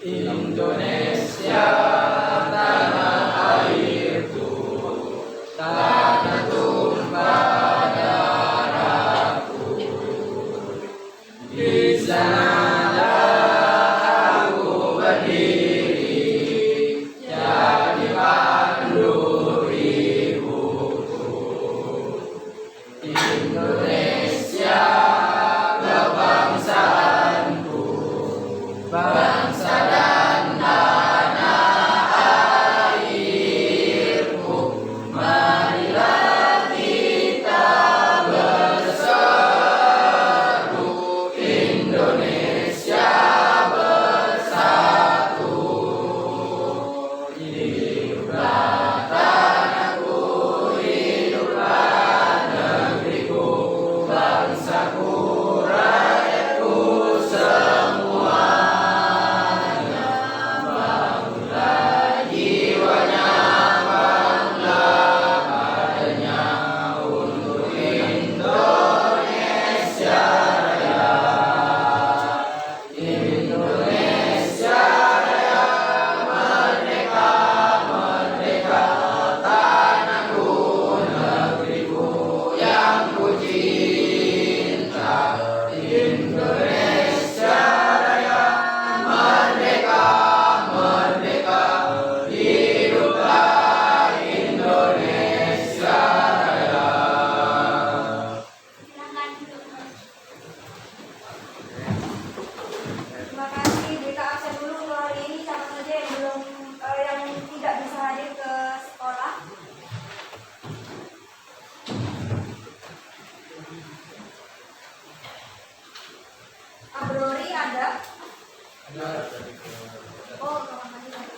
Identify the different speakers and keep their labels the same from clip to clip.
Speaker 1: Indonesia tanah airku, tanah tumpah darahku. Di sanalah aku berdiri, jadi pandu ibuku. Indonesia kebangsaanku, bangsa dan tanah airku. Marilah kita berseru, Indonesia bersatu. Hiduplah tanahku, hiduplah negeriku, bangsaku, rakyatku semuanya. Bangunlah jiwanya, bangunlah badannya untuk Indonesia Raya. Indonesia Raya, merdeka, merdeka, tanahku, negeriku yang ku cinta. Indonesia Raya, merdeka, merdeka, hiduplah Indonesia Raya.
Speaker 2: Terima kasih. Kita absen dulu untuk hari ini. Siapa saja yang belum yang tidak bisa hadir ke sekolah? Abrori ada? Oh, kawan tadi ada.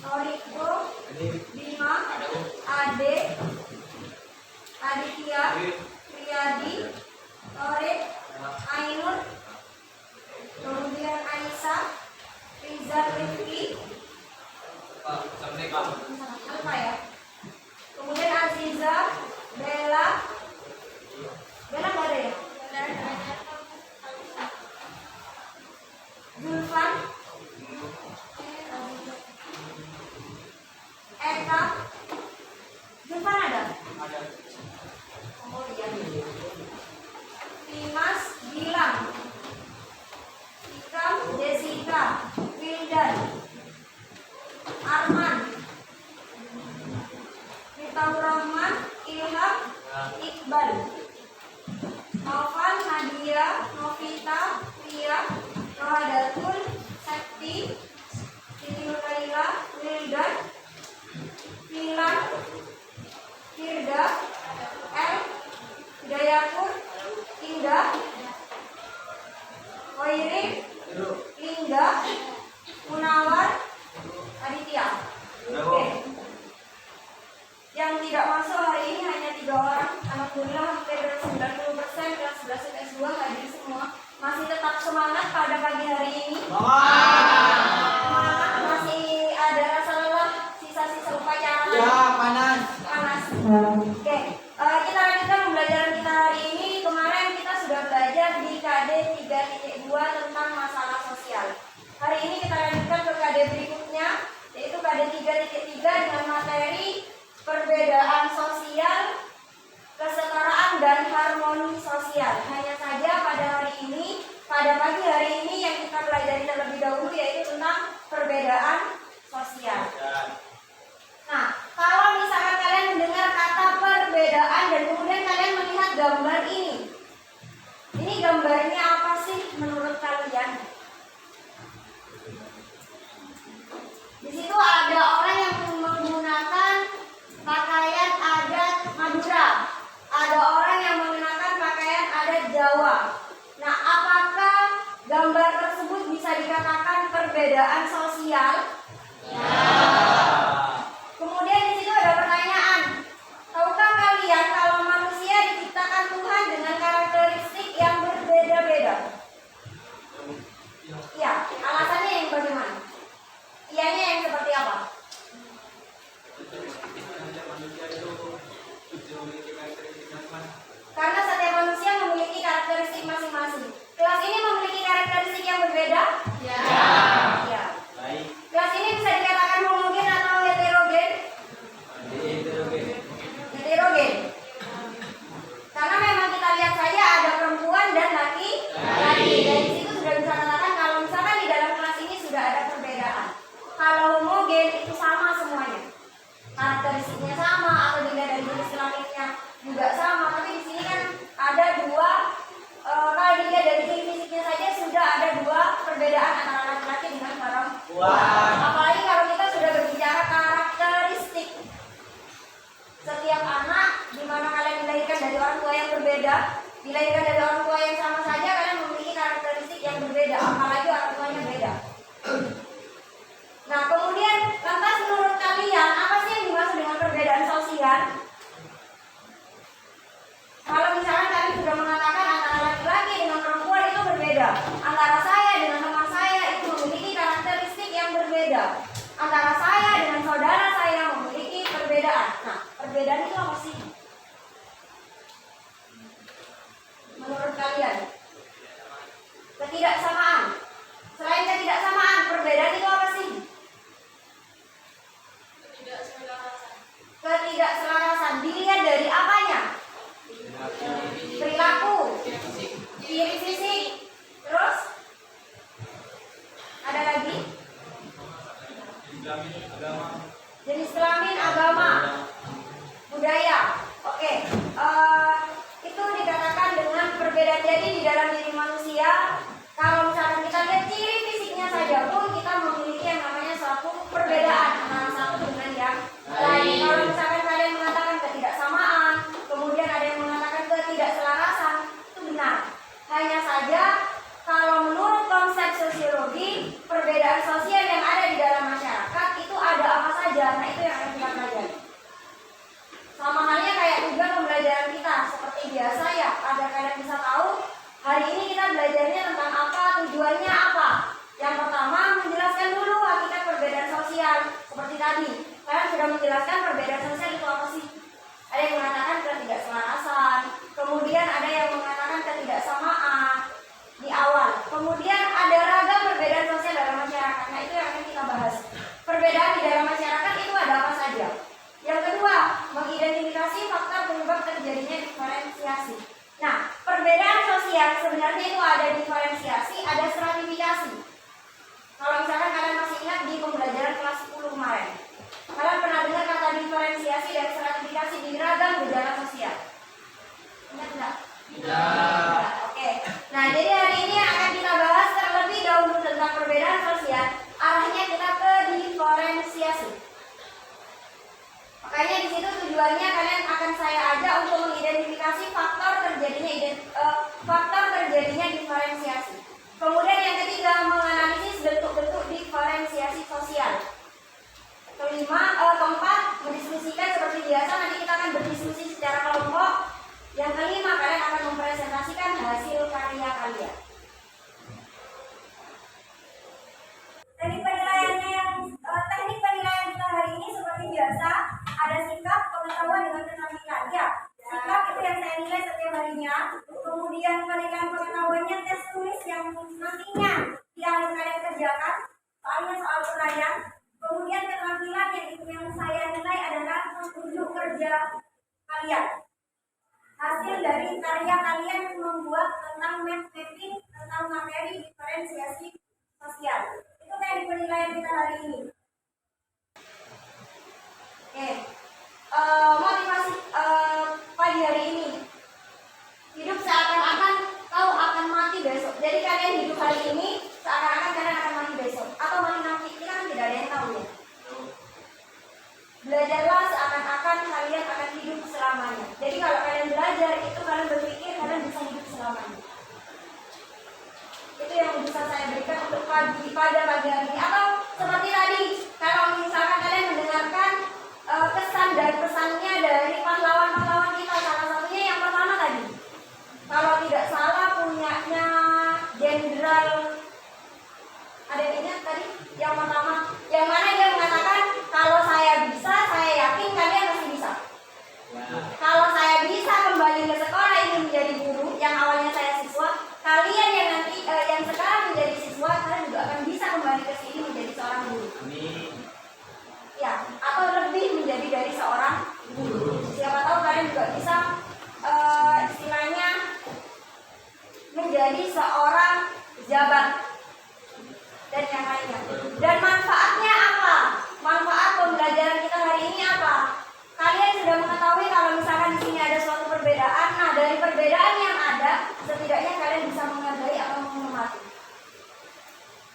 Speaker 2: Noriko, Bima, Ade, Aditya, Priyadi, Torik, Ainur, kemudian Aisyah, Rizal Rifki, apa ya? Kemudian Aziza, Bella, Bella nggak ada ya? Zulfan, Eka, Zulfan ada? Oh iya. Dimas, Gilang, Ikam, Jessica, Wildan, Arman, Mitaur Rahman, Ilham, Iqbal, Novan, Nadia, Novita, Ria, Rohadatul, Sakti, Siti Nurkaila, Wildan, Filan, Firda, El, Hidayatur, Indah, Koirin, Lingga, Munawar, Aditya. Oke. Yang tidak masuk hari ini hanya 3 orang. Alhamdulillah hampir 90% kelas 11 S2 hadir semua. Masih tetap semangat pada pagi hari ini. Semangat, masih ada rasa lelah, sisa-sisa upacara.
Speaker 1: Ya, panas.
Speaker 2: Panas. Oke, kita lanjutkan pembelajaran kita hari ini. Kemarin kita sudah belajar di KD 3.2 tentang masalah sosial. Hari ini kita lanjutkan ke KD berikutnya, yaitu KD 3.3 dengan materi perbedaan sosial, kesetaraan dan harmoni sosial. Hanya saja pada hari ini, pada pagi hari ini yang kita pelajari terlebih dahulu yaitu tentang perbedaan sosial. Nah, kalau misalkan kalian mendengar kata perbedaan dan kemudian kalian melihat gambar ini gambarnya apa sih menurut kalian? Di situ ada orang yang menggunakan pakaian adat Madura, ada orang yang menggunakan pakaian adat Jawa. Nah, apakah gambar tersebut bisa dikatakan perbedaan sosial? Kemudian di situ ada pertanyaan. Tahukah kalian kalau manusia diciptakan Tuhan dengan karakteristik yang berbeda-beda? Ya, alasannya yang bagaimana? Iyanya yang seperti apa? Karena setiap manusia memiliki karakteristik masing-masing. Kelas ini memiliki karakteristik yang berbeda? Ya. Ya. Dari situ sudah bisa katakan kalau misalkan di dalam kelas ini sudah ada perbedaan. Kalau homogen itu sama semuanya, karakteristiknya sama, atau dilihat dari jenis kelaminnya juga sama. Tapi di sini kan ada dua, kalau dilihat dari jenis fisiknya saja sudah ada dua perbedaan antara laki-laki dengan perempuan. Apalagi kalau kita sudah berbicara karakteristik. Setiap anak, di mana kalian dilahirkan dari orang tua yang berbeda, dilahirkan dari orang tua yang sama saja, kalian memiliki karakteristik yang berbeda, apalagi orang tuanya beda. Nah, kemudian lantas menurut kalian apa sih yang dimaksud dengan perbedaan sosial? Kalau misalkan kalian sudah mengatakan antara laki-laki dengan perempuan itu berbeda, antara saya dengan teman saya itu memiliki karakteristik yang berbeda, antara saya dengan saudara saya memiliki perbedaan. Nah, perbedaan itu apa sih? Menurut kalian? Ketidaksamaan. Selain ketidaksamaan, perbedaan itu apa sih? Ketidakselarasan. Dilihat dari apanya? Perilaku, ciri fisik, terus ada lagi? Jenis kelamin, agama, budaya. Oke, itu dikatakan dengan perbedaan. Jadi di dalam diri manusia, kalau misalkan kita lihat ciri fisiknya saja pun kita memiliki yang namanya suatu perbedaan antara satu dengan yang lain. Kalau misalkan kalian mengatakan ketidaksamaan, kemudian ada yang mengatakan ketidakselarasan, itu benar. Hanya saja kalau menurut konsep sosiologi, perbedaan sosial yang ada di dalam masyarakat itu ada apa saja. Nah, itu yang akan kita pelajari. Sama halnya kayak juga pembelajaran kita, seperti biasa ya, agar kalian bisa tahu hari ini kita belajarnya tentang apa, tujuannya apa. Yang pertama, menjelaskan dulu hakikat perbedaan sosial. Seperti tadi, kalian sudah menjelaskan perbedaan sosial itu apa sih? Ada yang mengatakan ketidakselarasan, kemudian ada yang mengatakan ketidaksamaan di awal. Kemudian ada ragam perbedaan sosial dalam masyarakat. Nah, itu yang akan kita bahas. Perbedaan di dalam masyarakat itu ada apa saja? Yang kedua, mengidentifikasi faktor penyebab terjadinya diferensiasi. Nah, perbedaan sosial sebenarnya itu ada diferensiasi, ada stratifikasi. Kalau misalkan kalian masih ingat di pembelajaran kelas 10 kemarin, kalian pernah dengar kata diferensiasi dan stratifikasi di ragam gejala sosial? Ingat nggak?
Speaker 1: Tidak.
Speaker 2: Oke. Nah, jadi hari ini akan kita bahas terlebih dahulu tentang perbedaan sosial. Arahnya kita ke diferensiasi. Makanya di situ tujuannya kalian akan saya ajak untuk mengidentifikasi faktor terjadinya diferensiasi. Kemudian yang ketiga, menganalisis bentuk-bentuk diferensiasi sosial. Keempat, mendiskusikan seperti biasa. Nanti kita akan berdiskusi secara kelompok. Yang kelima, kalian akan mempresentasikan hasil karya kalian. Teknik penilaian kita hari ini seperti biasa, ada sikap, pengetahuan dengan keterampilan. Ya, sikap itu yang saya nilai setiap harinya. Kemudian penilaian pengetahuannya tes tulis yang nantinya yang kalian kerjakan, soalnya soal penilaian. Kemudian keterampilan yang saya nilai adalah unjuk kerja kalian. Hasil dari karya kalian membuat tentang mapping tentang materi diferensiasi sosial. Itu teknik penilaian kita hari ini. Oke, motivasi pagi hari ini, hidup seakan-akan kau akan mati besok. Jadi kalian hidup hari ini seakan-akan kalian akan mati besok, atau mati nanti, kita kan tidak ada yang tahu ya. Belajarlah seakan-akan kalian akan hidup selamanya. Jadi kalau kalian belajar itu kalian berpikir kalian bisa hidup selamanya. Itu yang bisa saya berikan untuk pada pagi hari ini. Atau seperti tadi, kalau misalkan kalian mendengarkan kesan dan pesannya dari pahlawan-pahlawan kita, salah satunya yang pertama tadi, kalau tidak salah punyanya Jenderal, ada yang ingat tadi yang pertama, yang mana dia mengatakan kalau saya bisa, saya yakin kalian pasti bisa. Kalau saya bisa kembali ke sekolah ini menjadi guru, yang awalnya saya siswa, kalian yang nanti yang sekarang menjadi siswa, kalian juga akan bisa kembali ke sini menjadi seorang guru.
Speaker 1: Amin.
Speaker 2: Ya, atau lebih menjadi dari seorang guru. Siapa tahu kalian juga bisa istilahnya menjadi seorang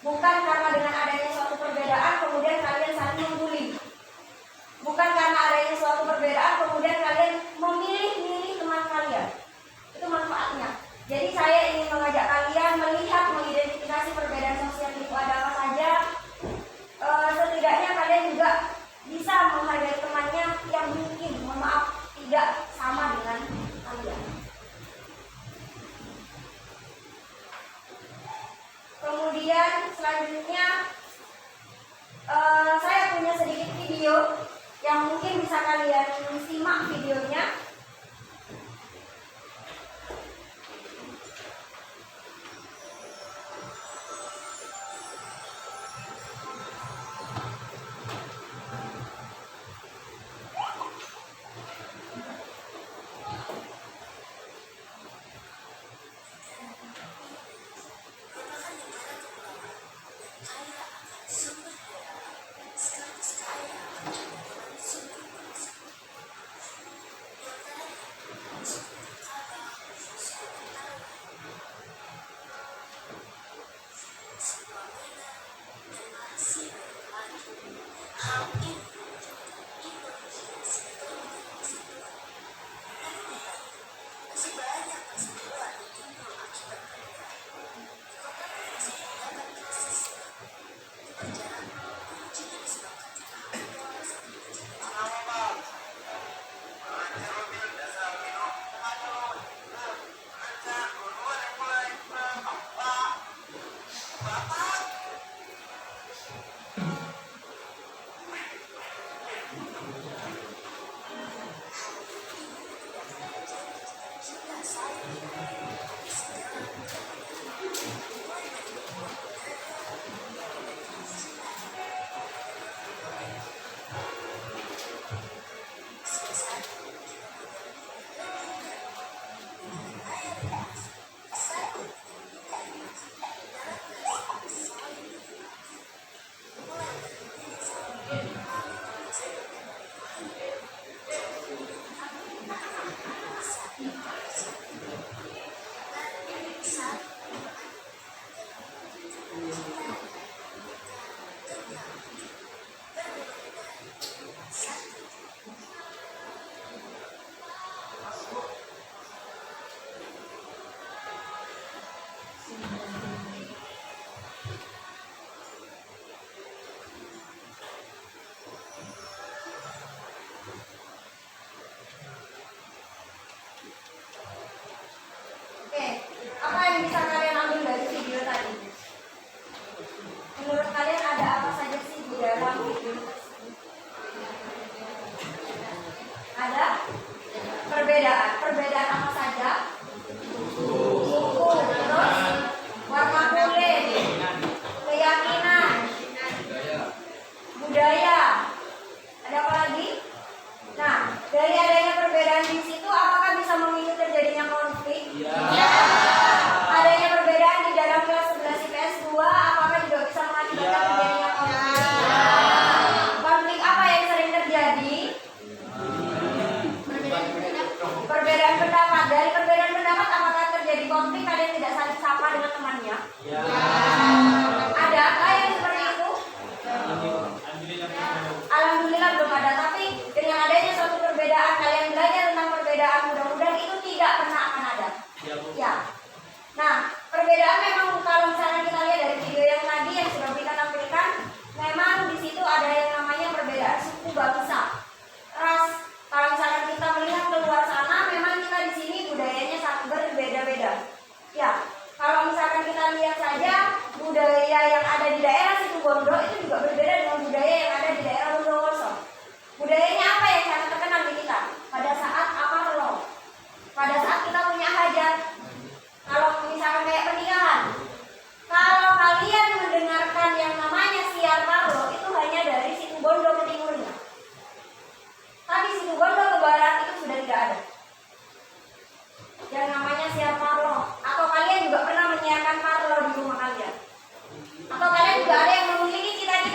Speaker 2: Bukan karena dengan adanya suatu perbedaan kemudian kalian saling membuli. Bukan karena adanya suatu perbedaan kemudian kalian memilih-milih teman kalian. Itu manfaatnya. Jadi saya ingin mengajak kalian melihat, mengidentifikasi perbedaan sosial itu ada apa saja. Setidaknya kalian juga bisa menghargai temannya yang mungkin, mohon maaf, tidak sama dengan kalian. Kemudian selanjutnya saya punya sedikit video yang mungkin bisa kalian simak videonya. Oke, apa yang bisa kalian ambil dari video tadi? Menurut kalian ada apa saja sih di dalam video tersebut? Ada perbedaan. Perbedaan apa saja? Suku, terus warna kulit, keyakinan, budaya. Ada apa lagi? Nah, dari adanya perbedaan di situ, apakah bisa memicu terjadinya konflik? Adanya perbedaan di dalam kelas 11 IPS 2, apakah juga bisa mengakibatkan terjadinya konflik? Konflik apa yang sering terjadi? Perbedaan pendapat. Dari perbedaan pendapat, apakah terjadi konflik? Kalian tidak saling sapa dengan temannya? Adakah yang seperti itu? Alhamdulillah belum ada. Tapi dengan adanya suatu perbedaan, kalian belajar tentang perbedaan, mudah-mudahan itu tidak pernah akan ada. Ya. Nah, perbedaan memang kalau misalnya kita lihat dari video yang tadi yang sudah kita tampilkan, memang di situ ada yang namanya perbedaan suku, bangsa, ras. Kalau misalnya kita melihat keluar sana, memang kita di sini budayanya sangat berbeda-beda. Ya, kalau misalkan kita lihat saja budaya yang ada di daerah Situbondo itu juga berbeda dengan budaya yang ada di daerah Bondowoso. Budayanya apa yang sangat terkenal di kita? Pada saat aparlo, pada saat kita punya hajat, kalau misalkan kayak pernikahan. Kalau kalian mendengarkan yang namanya siar parlo, itu hanya dari Situbondo ke timurnya. Tapi Situbondo ke barat itu sudah tidak ada yang namanya siar parlo. Atau kalian juga pernah menyiarkan parlo di rumah kalian? Atau kalian juga ada yang memiliki cita-cita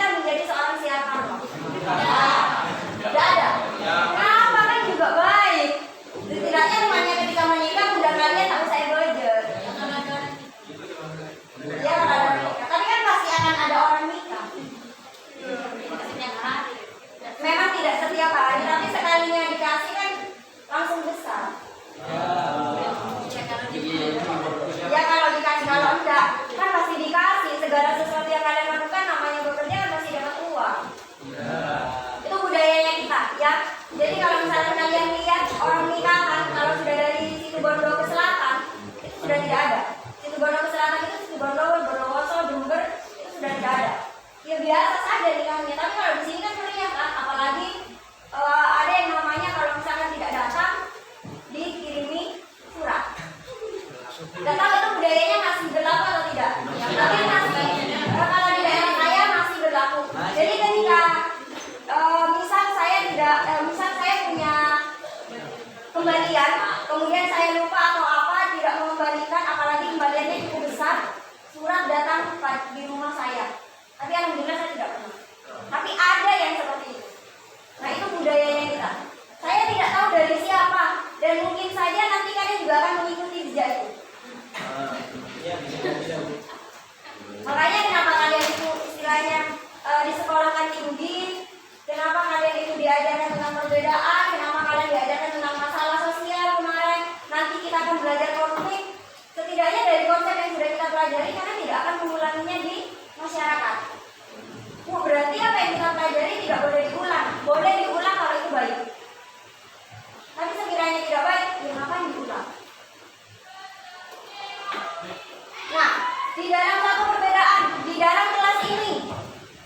Speaker 2: tidak akan mengulanginya di masyarakat. Berarti apa yang kita pelajari tidak boleh diulang. Boleh diulang kalau itu baik. Tapi sekiranya tidak baik, ya ngapain diulang? Nah, di dalam satu perbedaan, di dalam kelas ini,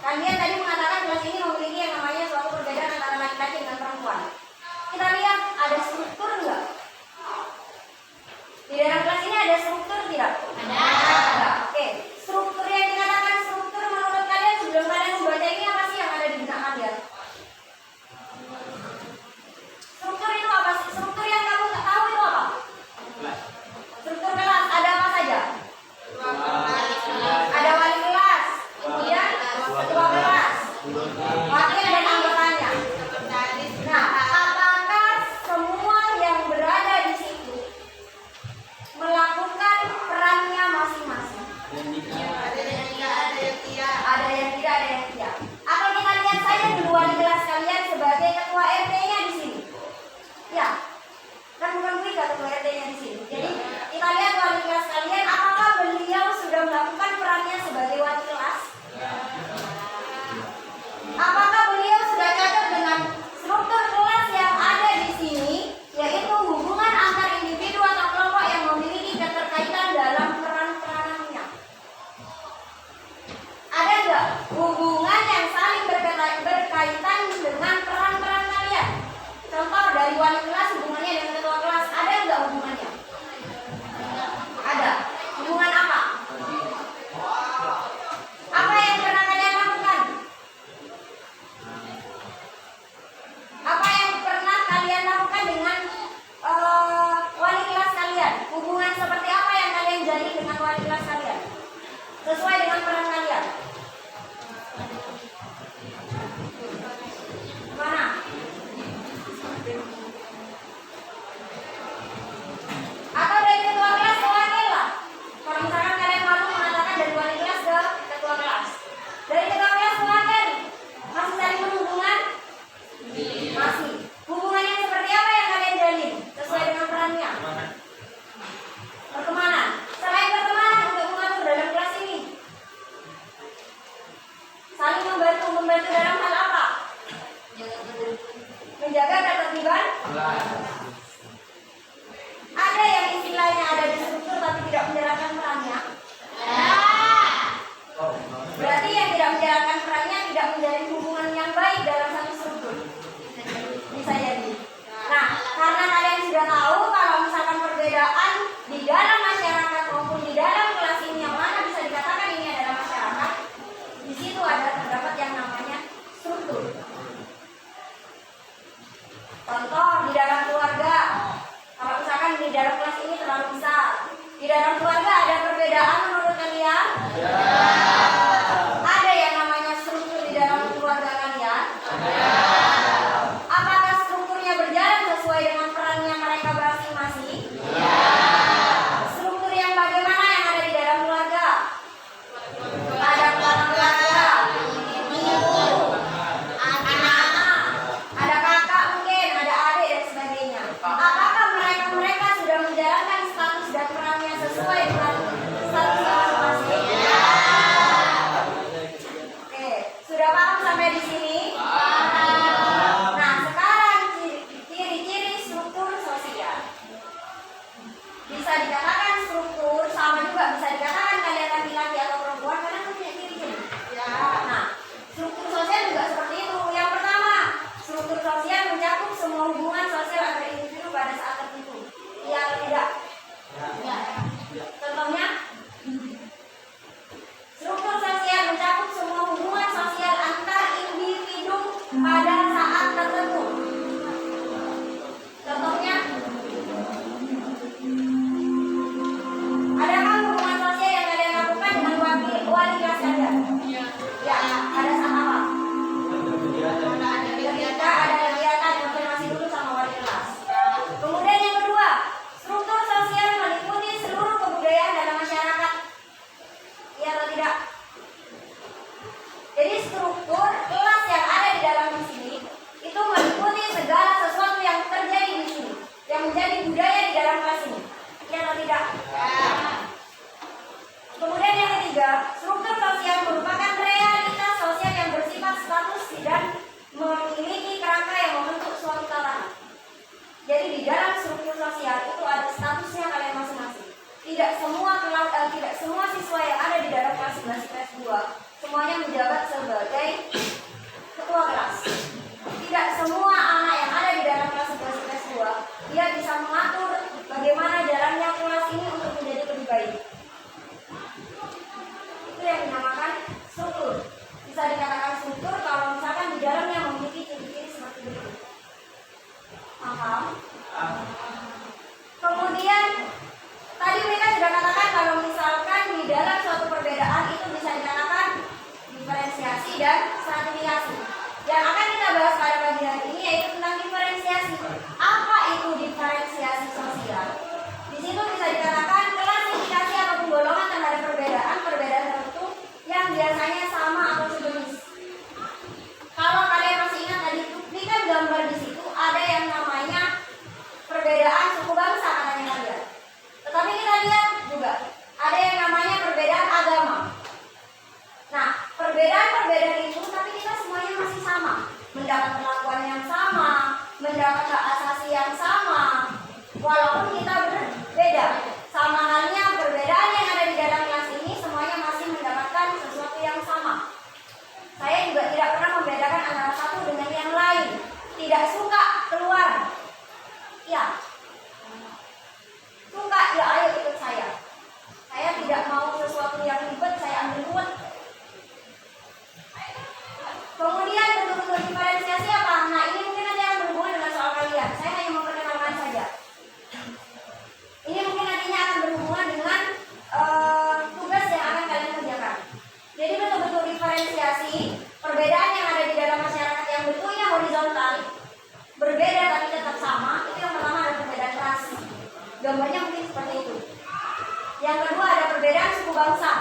Speaker 2: kalian tadi mengatakan kelas ini memiliki yang namanya suatu perbedaan antara laki-laki dengan perempuan. Kita lihat ada struktur enggak? Di dalam kelas ini ada struktur tidak? Ada. Oke, struktur yang dikatakan struktur menurut kalian sebelum kalian membaca ini apa sih yang ada di benak kalian? Struktur itu apa sih? Struktur yang kamu tak tahu itu apa? Struktur kelas ada apa saja? Ada wali kelas, kemudian ketua kelas, wakil dan anggotanya. Nah, apakah semua yang berada di situ melakukan perannya masing-masing? Ada yang tidak, ada yang tidak. Atau kita lihat saja dulu wali kelas kalian sebagai ketua RT-nya di sini. Ya, kan bukan ketua RT-nya di sini. Jadi kita lihat wali kelas kalian, apakah beliau sudah melakukan perannya sebagai wali kelas? Apakah beliau sudah cocok dengan struktur kelas yang ada di sini, yaitu hubungan antar individu atau kelompok yang memiliki keterkaitan dalam peran-peranannya? Ada nggak hubungan yang saling berkaitan dengan peran-peran kalian? Contoh dari wali kelas hubungannya dengan ketua kelas, ada nggak hubungannya? Ada. Hubungan apa? Apa yang pernah kalian lakukan? Apa yang pernah kalian lakukan dengan wali kelas kalian? Hubungan seperti apa yang kalian jalin dengan wali kelas kalian? Sesuai dengan peran kalian. Mana? Atau dari ketua kelas ke wakil lah. Kalau misalkan kalian malu mengatakan dari wali kelas ke ketua kelas. Dari ketua kelas ke wakil, masih saling berhubungan? Masih. Hubungan yang seperti apa yang kalian jalin? Sesuai dengan perannya. Pertemanan. Selain pertemanan untuk mengatur dalam kelas ini, saling membantu dalam hal apa? Menjaga ketertiban. Ada yang istilahnya ada di struktur tapi tidak menjalankan perannya. Berarti yang tidak menjalankan perannya tidak menjalin hubungan yang baik dalam satu struktur. Bisa jadi. Nah, karena kalian sudah tahu kalau misalkan perbedaan di dalam masyarakat maupun di dalam kelas ini yang mana bisa dikatakan ini adalah masyarakat, di situ ada terdapat yang namanya struktur. Contoh di dalam keluarga, kalau misalkan di dalam kelas ini terlalu besar, di dalam keluarga ada perbedaan menurut kalian? Ada yang namanya struktur di dalam keluarga kalian? Apakah strukturnya berjalan sesuai dengan perannya mereka masing-masing? Struktur yang bagaimana yang ada di dalam keluarga? Ada kepala keluarga, ibu, anak-anak, ada kakak mungkin, ada adik dan sebagainya. Apakah mereka sudah menjalankan status dan perannya sesuai dengan status masing-masing? Oke, sudah paham sampai di sini? Nah, sekarang ciri-ciri struktur sosial. Bisa dikatakan struktur, sama juga bisa dikatakan kalian laki-laki atau perempuan karena punya ciri-ciri. Nah, struktur sosial juga seperti itu. Yang pertama, struktur sosial mencakup semua hubungan sosial antar individu pada saat tertentu. Iya atau tidak? Contohnya, struktur sosial mencakup semua hubungan sosial antar individu pada saat tertentu. Contohnya, adakah hubungan sosial yang kalian lakukan dengan wali kelas kalian? Ya, ada saat apa? Ketika ada kegiatan, konfirmasi dulu sama wali kelas. Kemudian yang kedua, struktur sosial meliputi seluruh kebudayaan dalam masyarakat. Iya atau tidak? Jadi struktur kelas yang ada di dalam di sini itu meliputi segala sesuatu yang terjadi di sini, yang menjadi budaya di dalam kelas ini. Iya atau tidak? Kemudian yang ketiga, ketiga, struktur sosial merupakan realitas sosial yang bersifat status dan memiliki kerangka yang membentuk suatu tatanan. Jadi di dalam struktur sosial itu ada statusnya kalian masing-masing. Tidak semua siswa yang ada di dalam kelas 11 kelas 2 semuanya menjabat sebagai ketua kelas. Tidak semua anak yang ada di dalam kelas 11 kelas 2 dia bisa mengatur bagaimana jalannya kelas ini untuk menjadi lebih baik. Itu yang dinamakan struktur. Bisa dikatakan struktur kalau misalkan di dalamnya memiliki ciri-ciri seperti itu. Paham? Kemudian tadi mereka sudah katakan kalau misalkan di dalam suatu perbedaan itu bisa dikatakan diferensiasi dan stratifikasi. Yang akan kita bahas pada pagi hari ini yaitu tentang diferensiasi. Apa itu diferensiasi sosial? Di situ bisa dikatakan klasifikasi atau penggolongan terhadap perbedaan tertentu yang biasanya sama atau sejenis. Kalau kalian masih ingat tadi ini kan gambar di situ ada yang namanya perbedaan suku bangsa katanya kalian. Tetapi kita lihat juga ada yang namanya perbedaan agama. Nah, perbedaan itu tapi kita semuanya masih sama, mendapat perlakuan yang sama, mendapat hak asasi yang sama, walaupun kita berbeda. Sama halnya perbedaan yang ada di dalam kelas ini semuanya masih mendapatkan sesuatu yang sama. Saya juga tidak pernah membedakan antara satu dengan yang lain. Tidak suka keluar, ya. Suka, ya ayo ikut saya. Saya tidak mau sesuatu yang ribet, saya ambil ruwet. Kemudian bentuk-bentuk diferensiasi apa? Nah ini mungkin nanti akan berhubungan dengan soal kalian. Saya hanya memperkenalkan saja. Ini mungkin nantinya akan berhubungan dengan tugas yang akan kalian kerjakan. Jadi bentuk-bentuk diferensiasi, perbedaan yang ada di dalam masyarakat yang bentuknya horizontal, berbeda tapi tetap sama. Itu yang pertama ada perbedaan ras. Gambarnya mungkin seperti itu. Yang kedua ada perbedaan suku bangsa.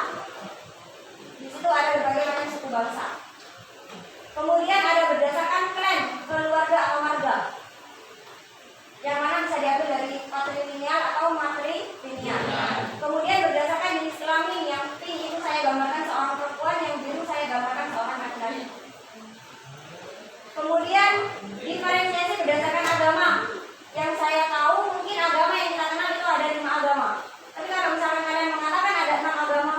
Speaker 2: Di situ ada berbagai macam suku bangsa. Kemudian ada berdasarkan klan, keluarga atau marga. Yang mana bisa diambil dari patrilineal atau matrilineal. Kemudian berdasarkan jenis kelamin, yang pink itu saya gambarkan seorang perempuan, yang biru saya gambarkan seorang laki-laki. Kemudian diferensiasi berdasarkan agama. Yang saya tahu mungkin agama yang kita kenal itu ada 5 agama. Tapi kalau misalkan kalian mengatakan ada 6 agama,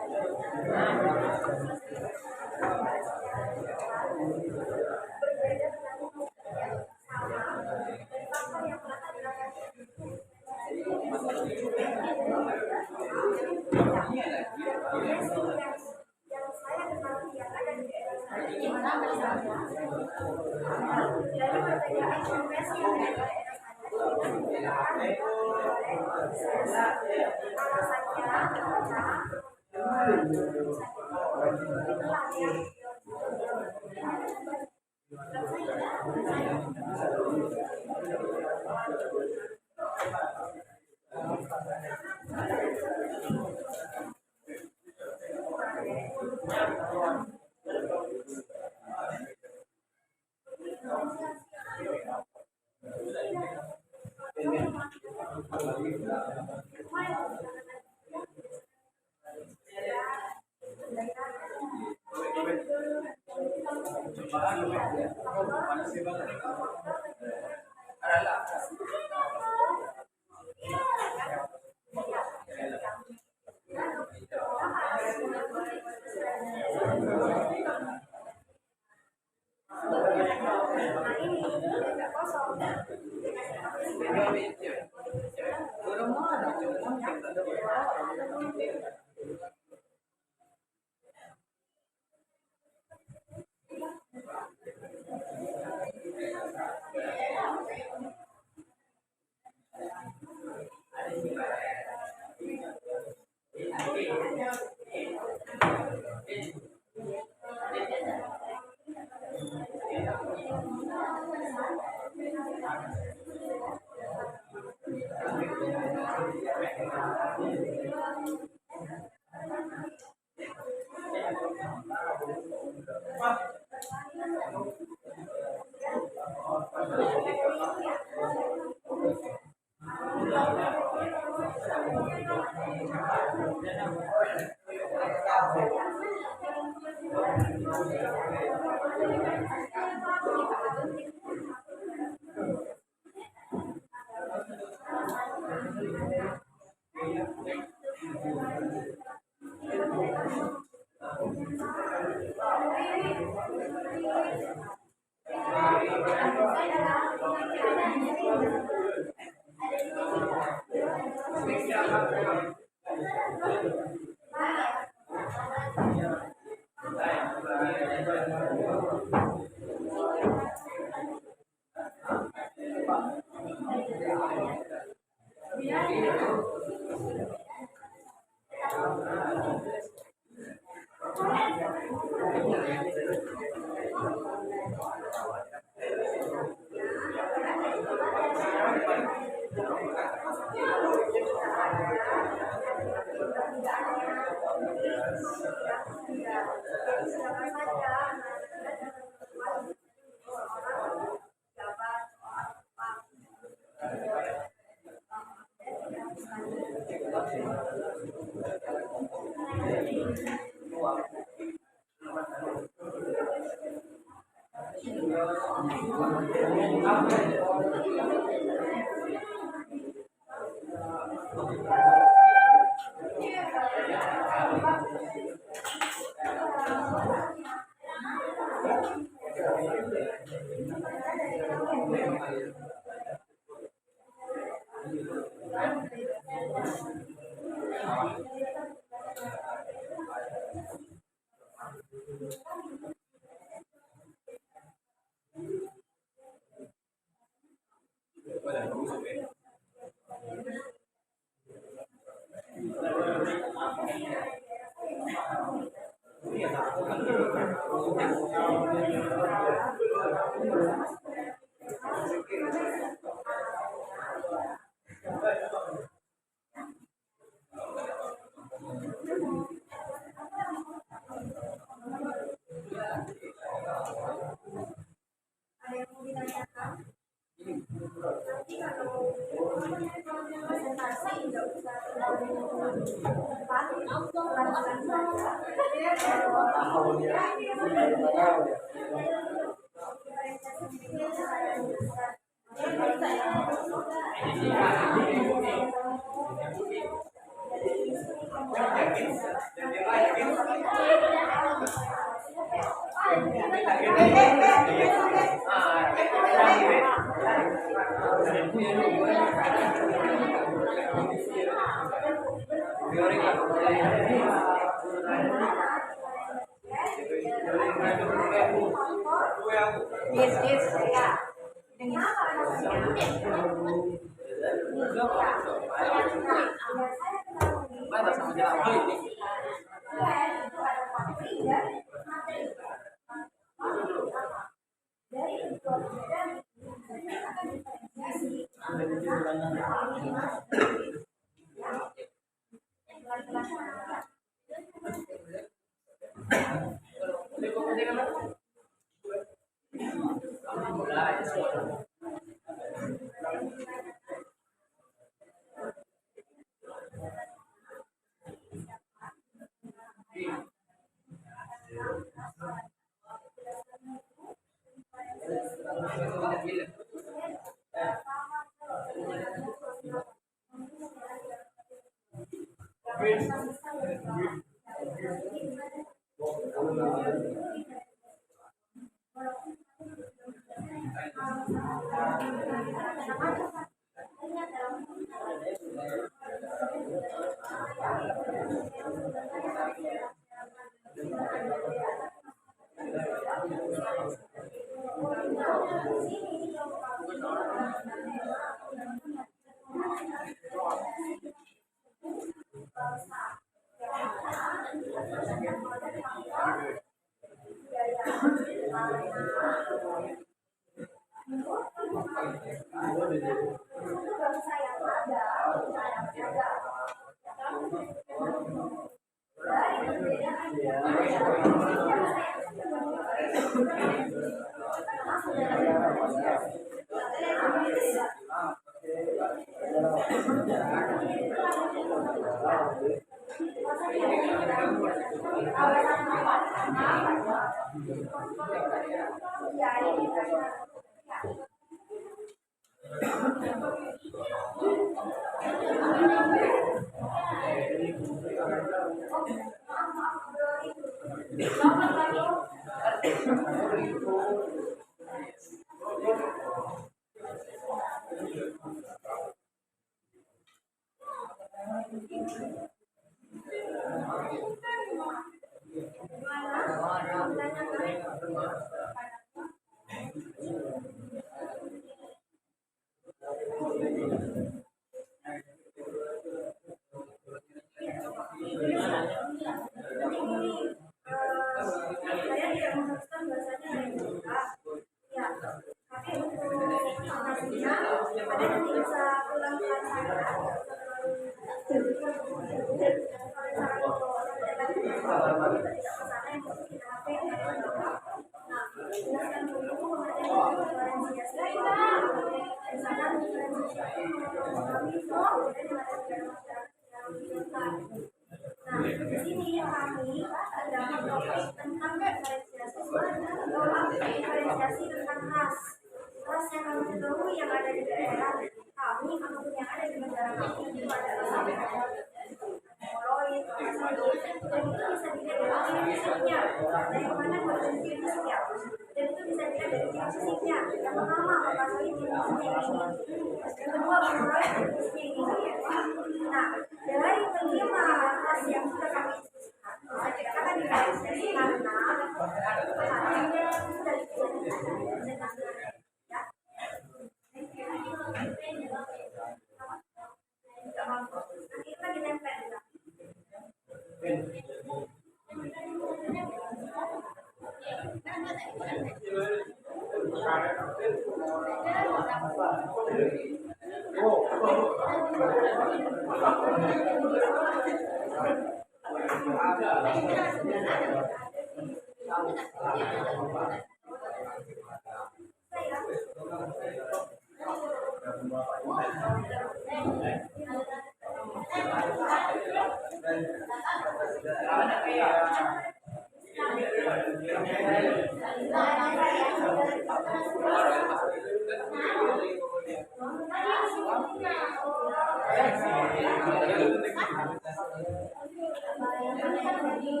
Speaker 2: Ya,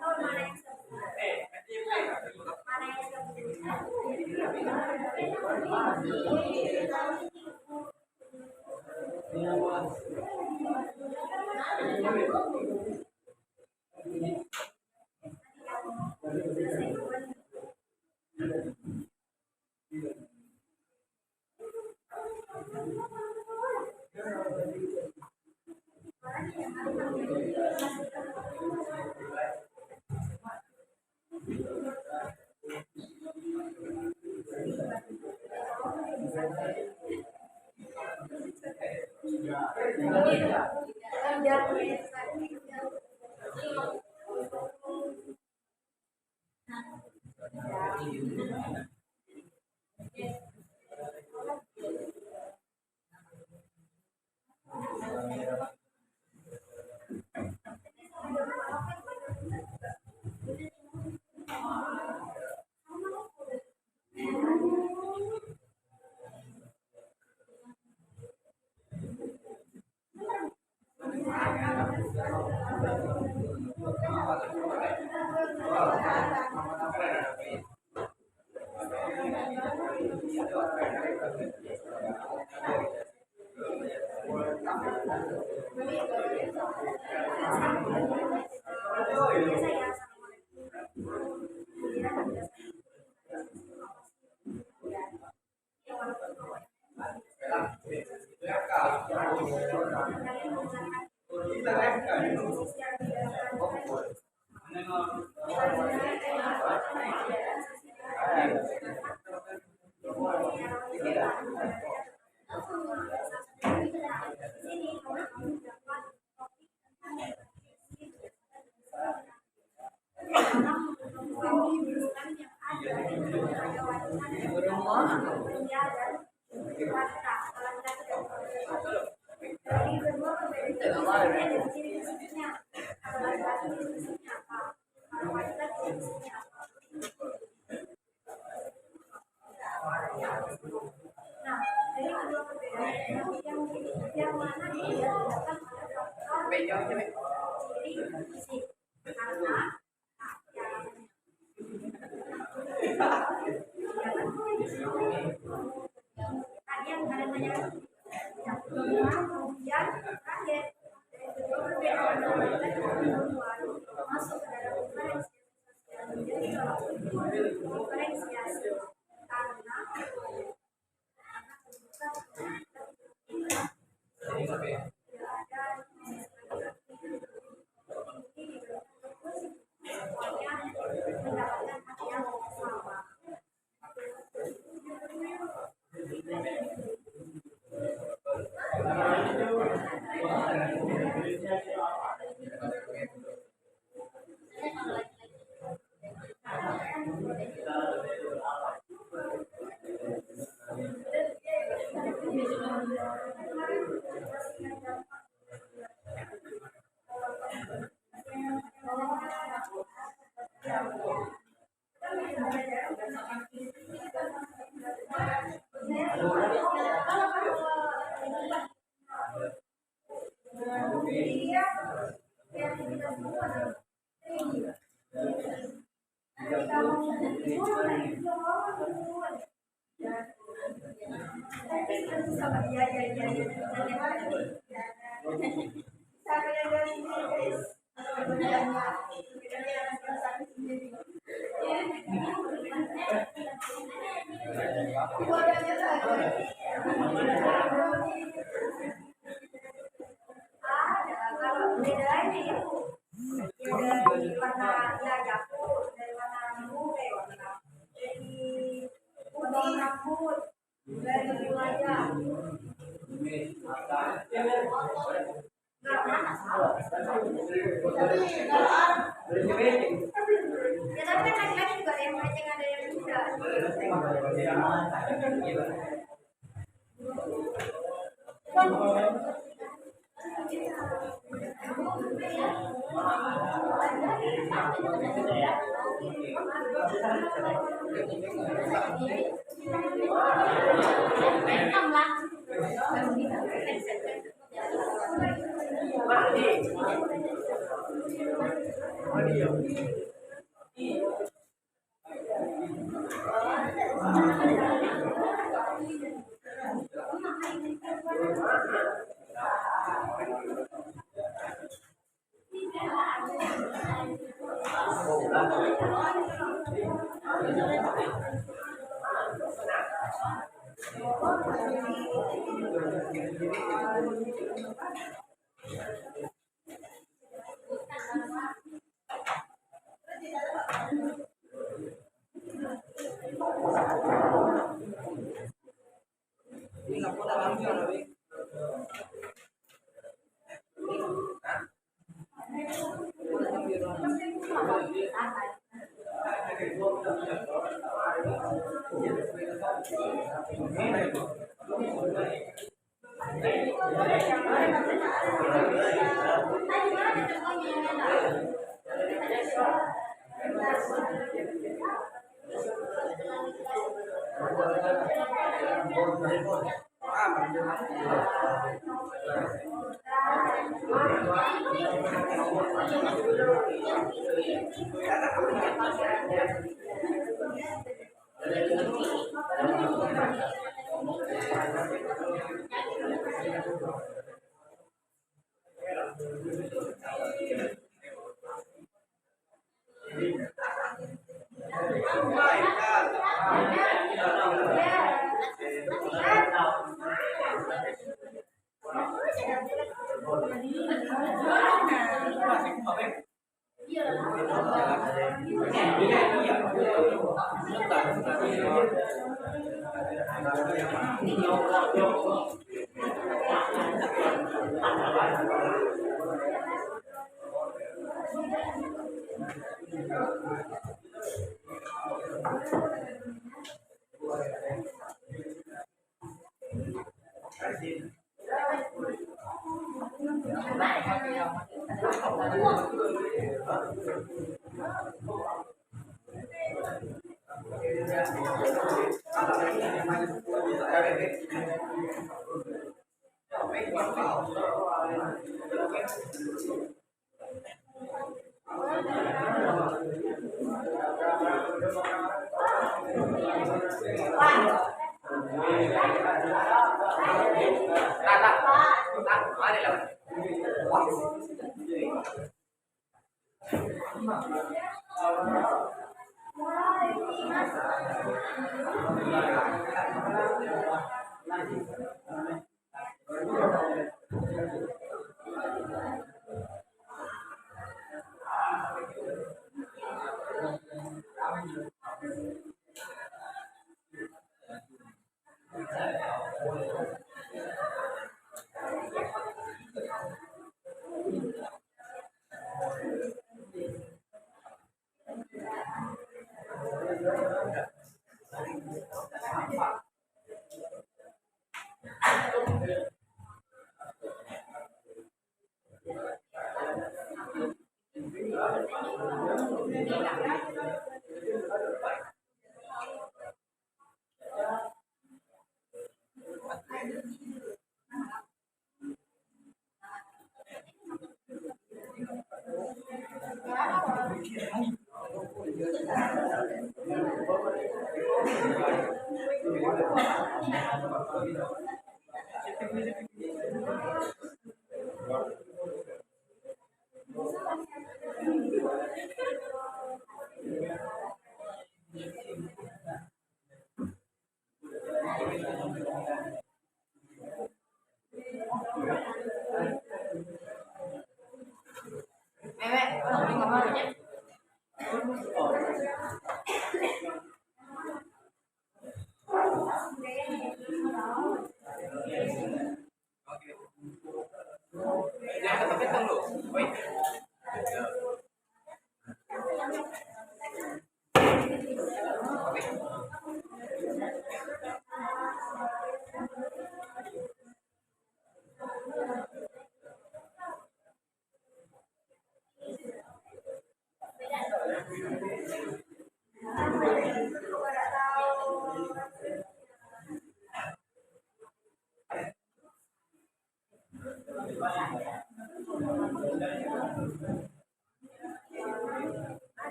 Speaker 2: atau mana yang mana yang yang mana dia dilakukan oleh ciri fisik karena tadi yang kalian tanyakan kemudian terakhir perbedaan masuk ke dalam diferensiasi karena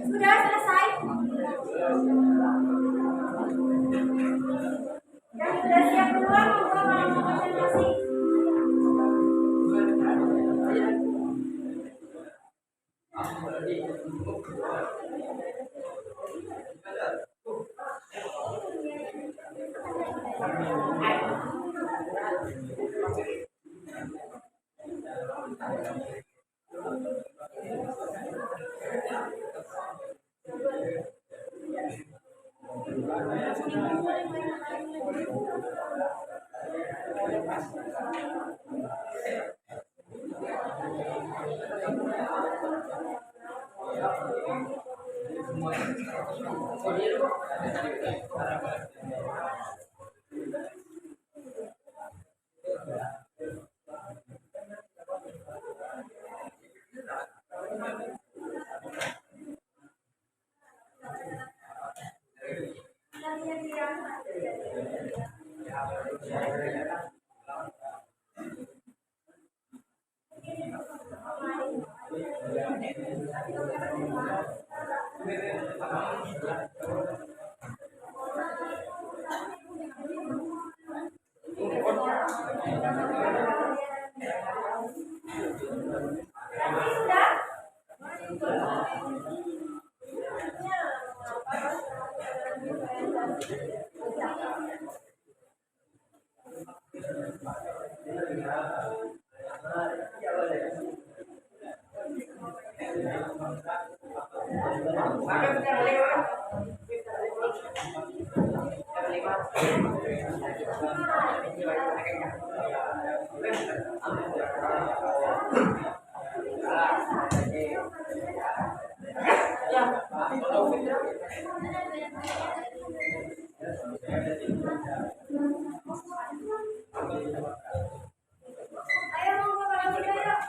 Speaker 2: Sudah selesai? Yang sudah siap duluan, monggo kalau mau konsentrasi. Ayo monggo kalau sudah yuk.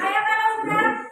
Speaker 2: Ayo kalau udah.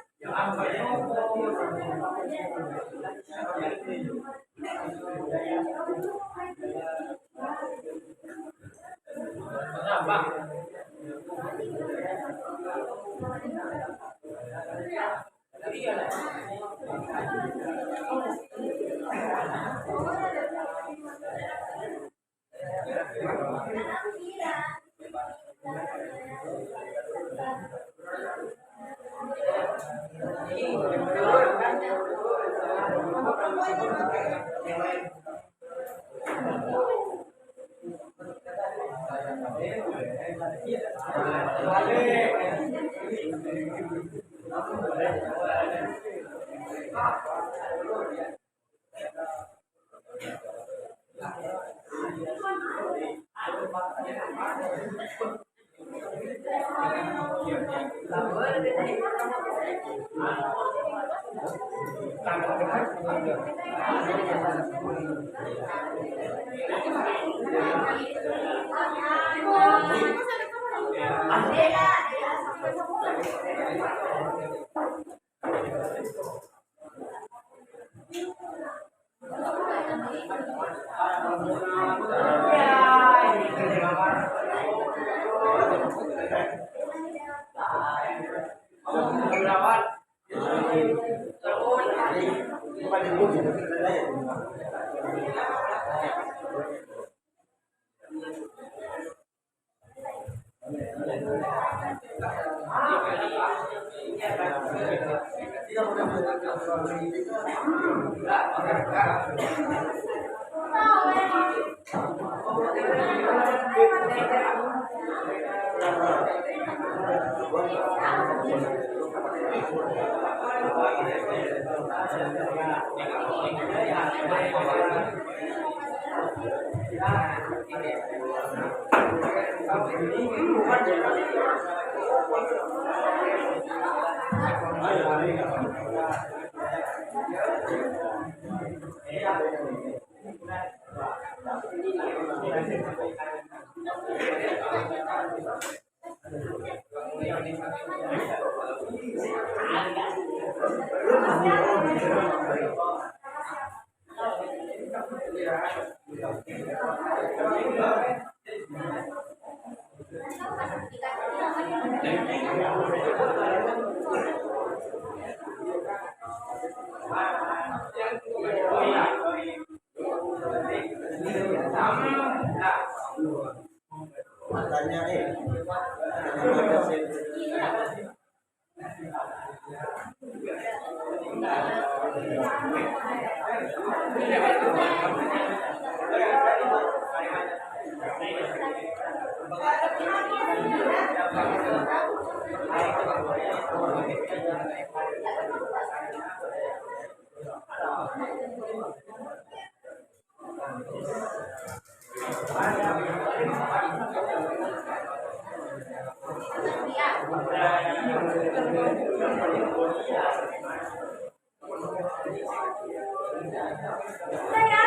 Speaker 2: Udah ya,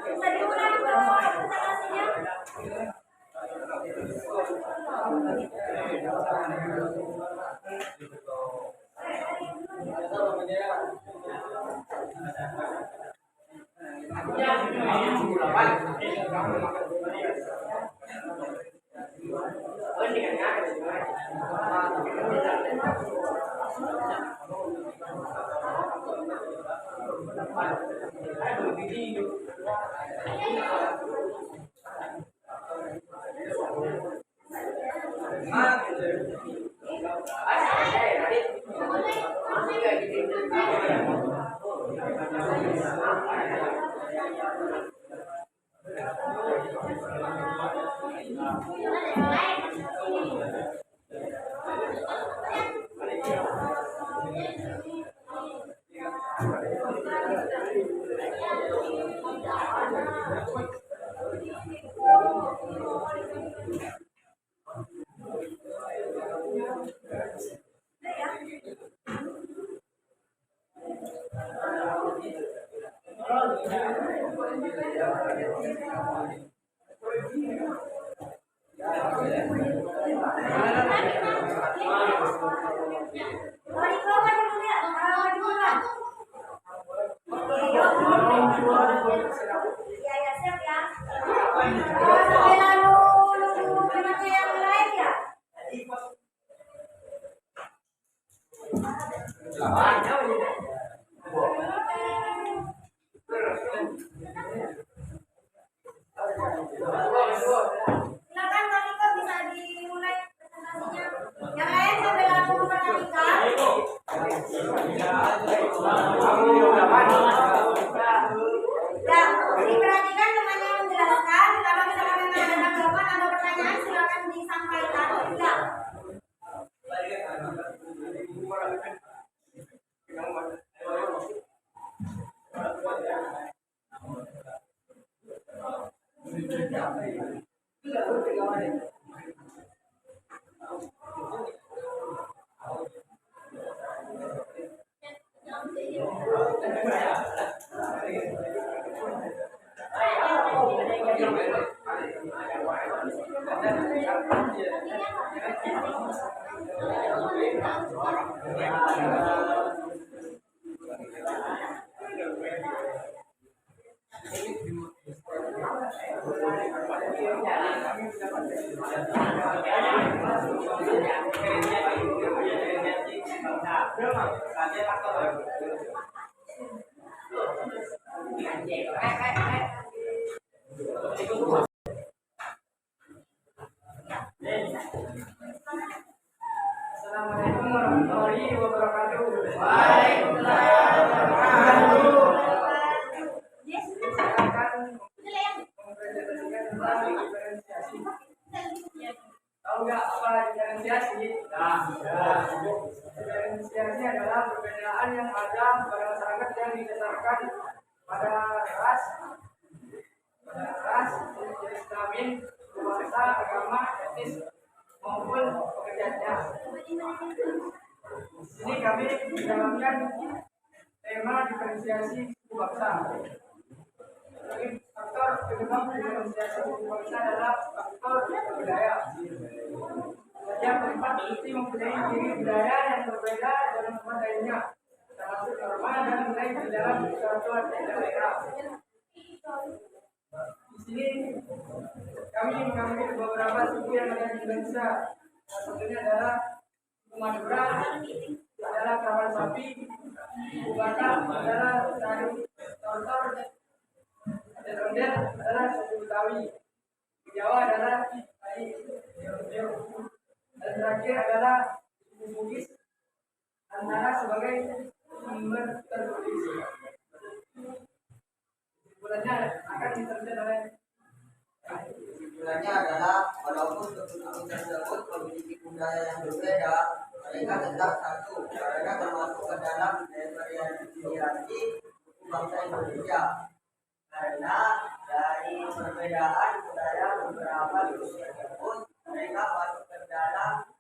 Speaker 2: bisa diulang dong presentasinya. Sampai lalu teman yang lain ya. Silakan Kak Ika, bisa dimulai presentasinya. Yang lain sampai lalu memperhatikan. Ya, diperhatikan temannya menjelaskan. Kalau misalkan memang ada tanggapan atau pertanyaan, silakan disampaikan. Ya.
Speaker 3: Assalamualaikum warahmatullahi wabarakatuh. Saya akan mempresentasikan tentang diferensiasi. Tahu nggak apa diferensiasi? Diferensiasi adalah perbedaan yang ada pada masyarakat yang didasarkan pada ras, jenis kelamin, bahasa, agama, etnis maupun pekerjaannya. Ini kami menjalankan tema diferensiasi suku bangsa. Jadi faktor penyebab diferensiasi suku bangsa adalah faktor budaya. Yang keempat mesti mempunyai ciri budaya yang berbeda dari tempat lainnya, termasuk norma dan nilai di dalam kesatuan daerah. Di sini kami mengambil beberapa suku yang ada di Indonesia. Salah satunya adalah suku Madura, adalah kawan sapi, suku Batak adalah Sari Tortor, dan Ondel adalah suku Betawi, di Jawa adalah Bali, dan terakhir adalah suku Bugis, antara sebagai sumber tertulis. Kesimpulannya akan diteruskan oleh
Speaker 1: Kesimpulannya adalah walaupun suku tersebut memiliki budaya yang berbeda, mereka tetap satu karena termasuk ke dalam diferensiasi suku bangsa Indonesia. Karena dari perbedaan budaya beberapa suku tersebut, mereka masuk ke dalam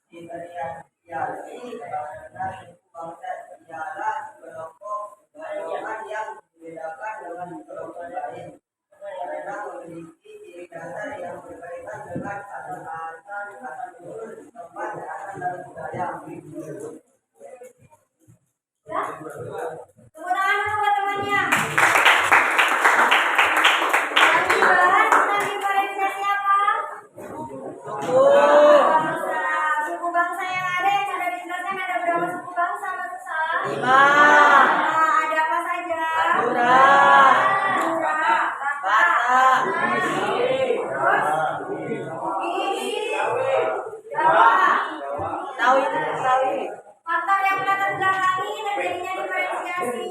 Speaker 1: diferensiasi karena suku bangsa ialah kelompok golongan yang membedakan dengan kelompok lain. Mereka memiliki ciri dasar yang berkaitan dengan asal-asal, asal-usul, tempat, asal dan budaya.
Speaker 2: Ya. Tepuk tangan dulu buat temannya. Yang dibahas tentang diferensiasi apa? Bangsa. Suku bangsa yang ada dijelaskan ada berapa suku bangsa Mas Sal? 5. Ada apa saja?
Speaker 1: Madura, Batak, Betawi.
Speaker 2: Faktor yang melatar belakangi terjadinya diferensiasi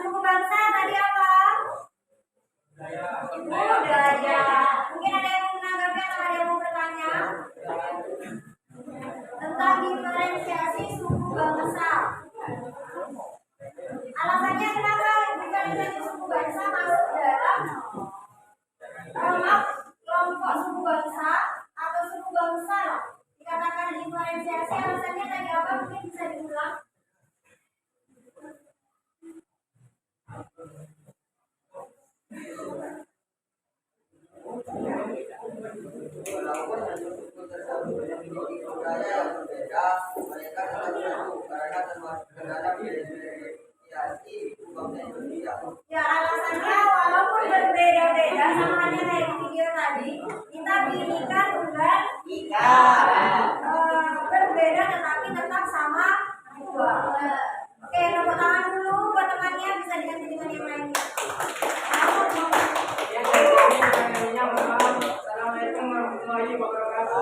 Speaker 2: suku bangsa tadi apa? Budaya. Mungkin ada yang mau menanggapi atau ada yang mau bertanya tentang diferensiasi suku bangsa. Alasannya kenapa diferensiasi suku bangsa masuk dalam kelompok suku bangsa atau suku bangsa dikatakan diferensiasi, alasannya tadi apa? Mungkin bisa diulang.
Speaker 1: Walaupun suku tersebut memiliki budaya yang berbeda, mereka tetap satu karena termasuk ke dalam diferensiasi suku bangsa Indonesia.
Speaker 2: Ya, alasannya walaupun berbeda Berbeda tetapi tetap sama dua. Oke, tepuk tangan dulu buat temannya, bisa diganti dengan yang lainnya.
Speaker 3: Assalamualaikum warahmatullahi wabarakatuh.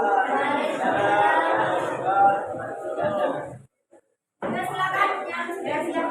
Speaker 2: Sudah silakan yang sudah siap.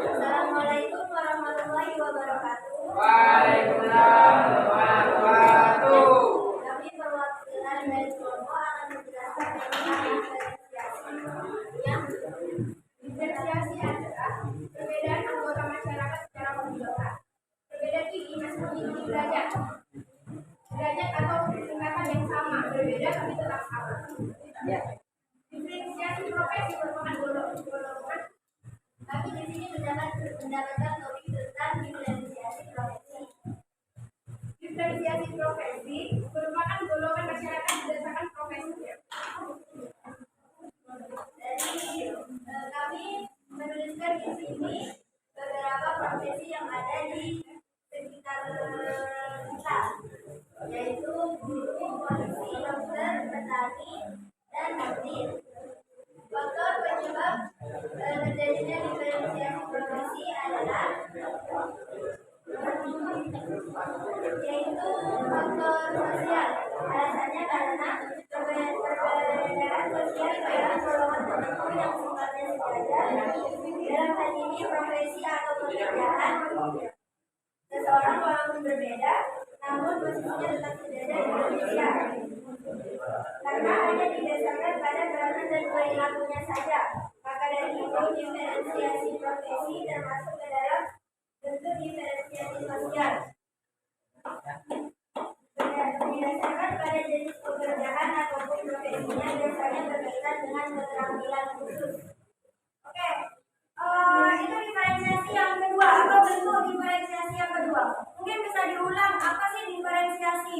Speaker 2: Assalamualaikum warahmatullahi wabarakatuh.
Speaker 3: Waalaikumsalam warahmatullahi wabarakatuh.
Speaker 2: Kami perwakilan dari kelompok akan menjelaskan tentang diferensiasi adalah perbedaan anggota masyarakat secara keseluruhan. Perbedaan ini masih memiliki derajat atau tingkatan yang sama, berbeda tapi tetap sama. Diferensiasi profesi merupakan golongan, tapi di sini mendapatkan topik tentang diferensiasi profesi. Diferensiasi profesi merupakan golongan masyarakat berdasarkan profesinya. Jadi kami menuliskan di sini beberapa profesi yang ada di sekitar kita, yaitu guru, polisi, dokter, petani, dan atlet. Faktor penyebab terjadinya diferensiasi profesi adalah yaitu faktor sosial. Alasannya karena perbedaan sosial pada golongan tertentu yang sifatnya sejajar. Dalam hal ini profesi atau pekerjaan seseorang walaupun berbeda, namun posisinya tetap sejajar di Indonesia. Karena hanya didasarkan pada peranan dan perilakunya saja, maka dari itu diferensiasi profesi termasuk ke dalam bentuk diferensiasi sosial. Berdasarkan pada jenis pekerjaan ataupun profesinya biasanya berkaitan dengan keterampilan khusus. Oke, itu diferensiasi yang kedua atau bentuk diferensiasi yang kedua. Mungkin bisa diulang, apa sih diferensiasi?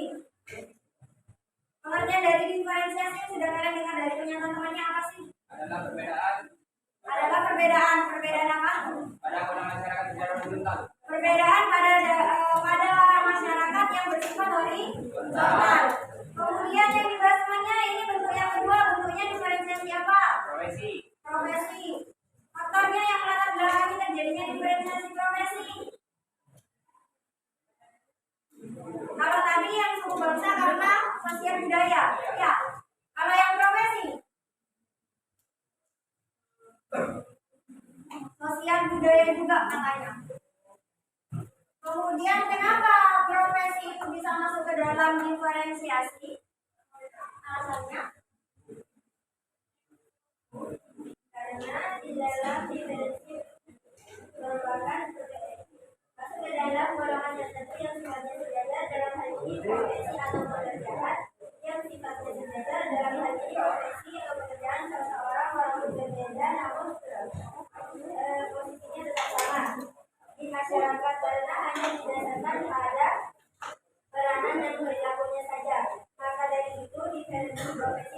Speaker 2: Pengertian dari diferensiasi yang sudah kalian dengar dari pernyataan temannya apa sih?
Speaker 3: Adalah perbedaan.
Speaker 2: Adalah perbedaan. Perbedaan apa?
Speaker 3: Pada golongan masyarakat secara horizontal.
Speaker 2: Perbedaan pada masyarakat yang bersifat horizontal. Kemudian yang dibahas temannya ini bentuk yang kedua, bentuknya diferensiasi apa?
Speaker 3: Profesi.
Speaker 2: Profesi. Faktornya yang latar belakangi terjadinya diferensiasi profesi. Kalau tadi yang suku bangsa karena sosial budaya, ya. Kalau yang profesi, sosial budaya juga katanya. Kemudian kenapa profesi itu bisa masuk ke dalam diferensiasi? Alasannya karena di dalam diferensiasi merupakan masuk ke dalam golongan tertentu yang sifatnya sejajar, dalam hal ini profesi atau pekerjaan yang sifatnya sejajar, dalam hal ini profesi atau pekerjaan seseorang walaupun berbeda namun posisinya tetap sama di masyarakat karena hanya didasarkan pada peranan dan perilakunya saja. Maka dari itu diferensiasi profesi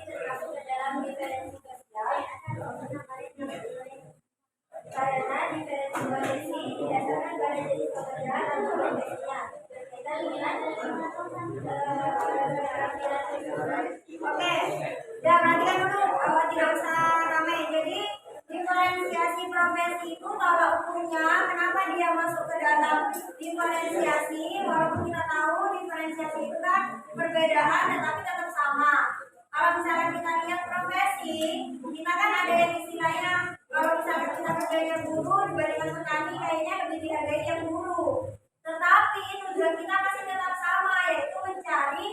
Speaker 2: dia masuk ke dalam diferensiasi, walaupun kita tahu diferensiasi itu kan perbedaan tetapi tetap sama. Kalau misalkan kita lihat profesi, kita kan ada yang istilahnya kalau misalkan kita kerjanya buruh dibandingkan petani kayaknya lebih dihargai yang buruh. Tetapi tujuan kita masih tetap sama, yaitu mencari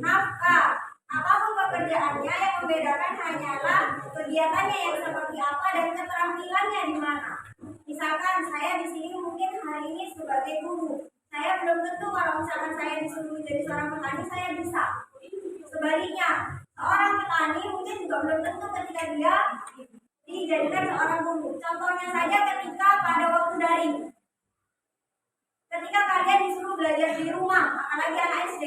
Speaker 2: nafkah. Apapun pekerjaannya, yang membedakan hanyalah kegiatannya yang seperti apa dan keterampilannya di mana. Misalkan saya di sini mungkin hari ini sebagai guru, saya belum tentu kalau misalkan saya disuruh menjadi seorang petani saya bisa. Sebaliknya, seorang petani mungkin juga belum tentu ketika dia dijadikan seorang guru. Contohnya saja ketika pada waktu daring. Ketika kalian disuruh belajar di rumah, apalagi anak SD,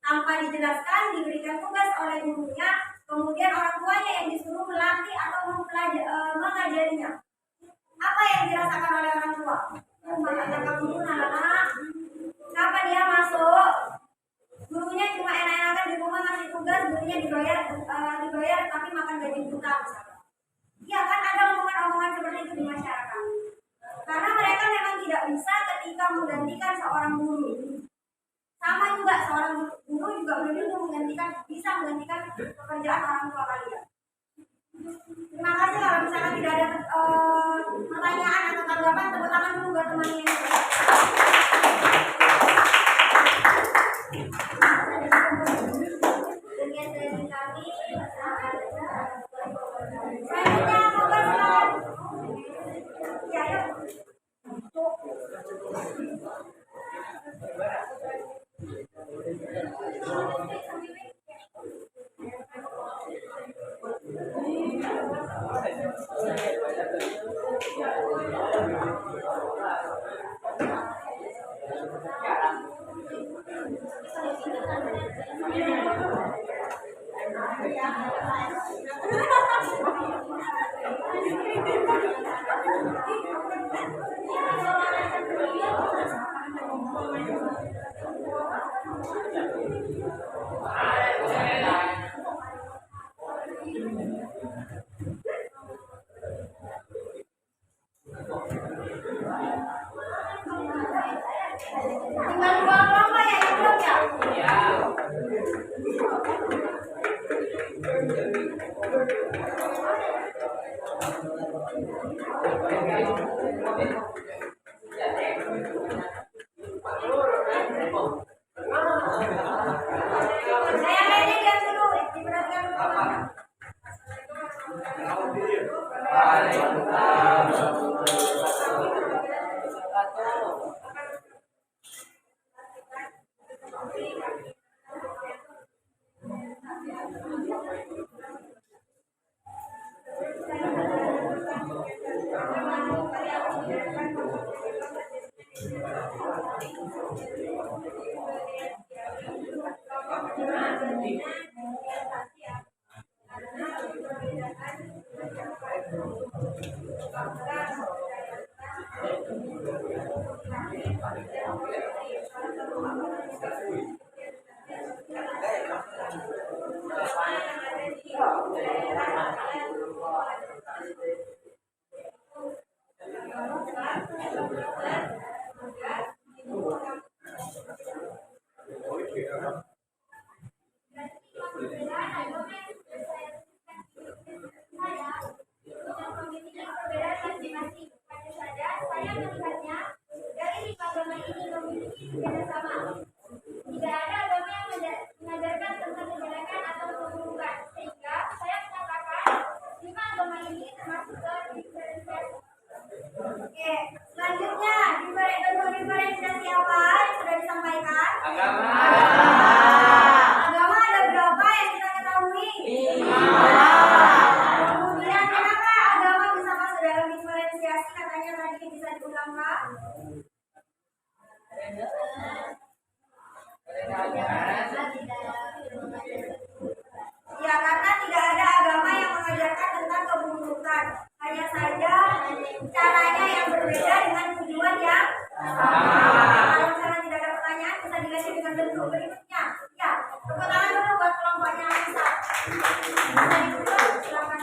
Speaker 2: tanpa dijelaskan, diberikan tugas oleh gurunya, kemudian orang tuanya yang disuruh melatih atau mengajarinya. Apa yang dirasakan oleh orang tua? Kata guru, anak-anak, kapan dia masuk? Gurunya cuma enak-enakan di rumah ngasih tugas, gurunya dibayar tapi makan gaji buta. Ya kan ada omongan-omongan seperti itu di masyarakat. Karena mereka memang tidak bisa ketika menggantikan seorang guru. Sama juga seorang guru juga belum tentu bisa menggantikan pekerjaan orang tua kalian. Terima kasih. Kalau misalkan tidak ada pertanyaan atau tanggapan, tepuk tangan dulu buat temannya. Demikian dari kami. Selanjutnya moga silakan. Ya, yuk. Tinggal dua kelompok ya, yang belum ya? Saya kayaknya diam dulu, diperhatikan dulu. Ya, karena tidak ada agama yang mengajarkan tentang keburukan. Hanya saja caranya yang berbeda dengan tujuan yang sama. Kalau misalnya tidak ada pertanyaan, bisa diganti dengan bentuk berikutnya. Ya, tepuk tangan dulu buat kelompoknya Anissa. Bisa dibuka, silakan.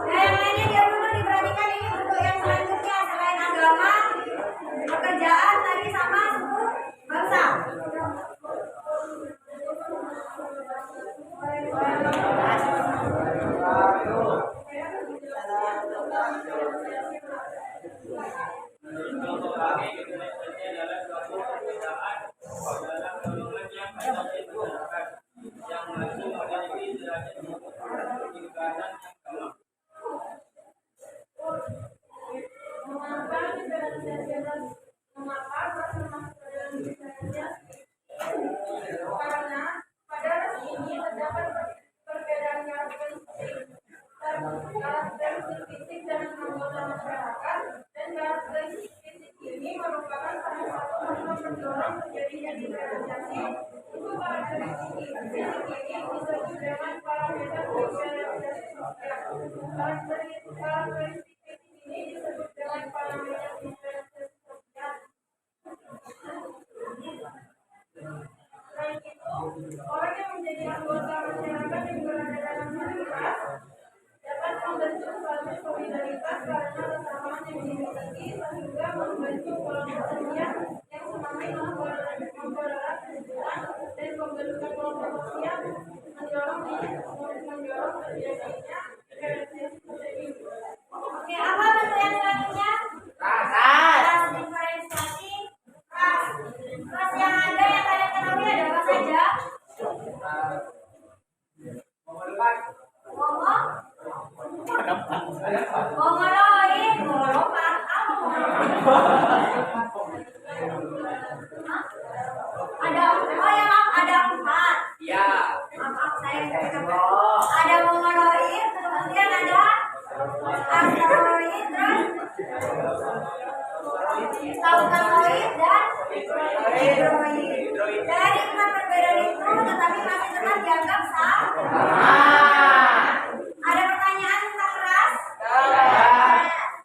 Speaker 2: yang lainnya dia perlu diperhatikan ini bentuk yang selanjutnya selain agama, pekerjaan tadi sama suku bangsa. Karena pada ras ini terdapat perbedaan karakteristik fisik dan anggota masyarakat, dan karakteristik fisik ini merupakan salah satu faktor pendorong terjadinya diferensiasi. Itu karakteristik fisik ini disebut dengan parameter diferensiasi sosial. Karakteristik fisik ini disebut dengan parameter diferensiasi sosial. Selain itu, orang yang menjadi anggota masyarakat yang berada dalam satu ras dapat membentuk suatu solidaritas karena kesamaan yang dimiliki, sehingga membentuk kelompok sosial yang semakin mempererat hubungan, dan pembentukan kelompok sosial mendorong terjadinya diferensiasi sosial. Oke, apa bentuk yang selanjutnya? Ras diferensiasi. Ras yang ada yang kalian ketahui ada apa saja? Mongoloid, Mongolopat, ada 4.
Speaker 1: Ya.
Speaker 2: Maaf saya ada mongoloid, kemudian ada asteroid, terus saukanoid dan hidroid. Dari 4 perbedaan itu, tetapi masih tetap dianggap sama. Ada pertanyaan tentang ras?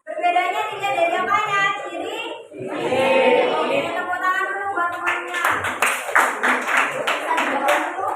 Speaker 2: Perbedaannya dilihat dari apanya? Ciri? Oke, tepuk tangan dulu buat temannya. Bisa dijawab dulu.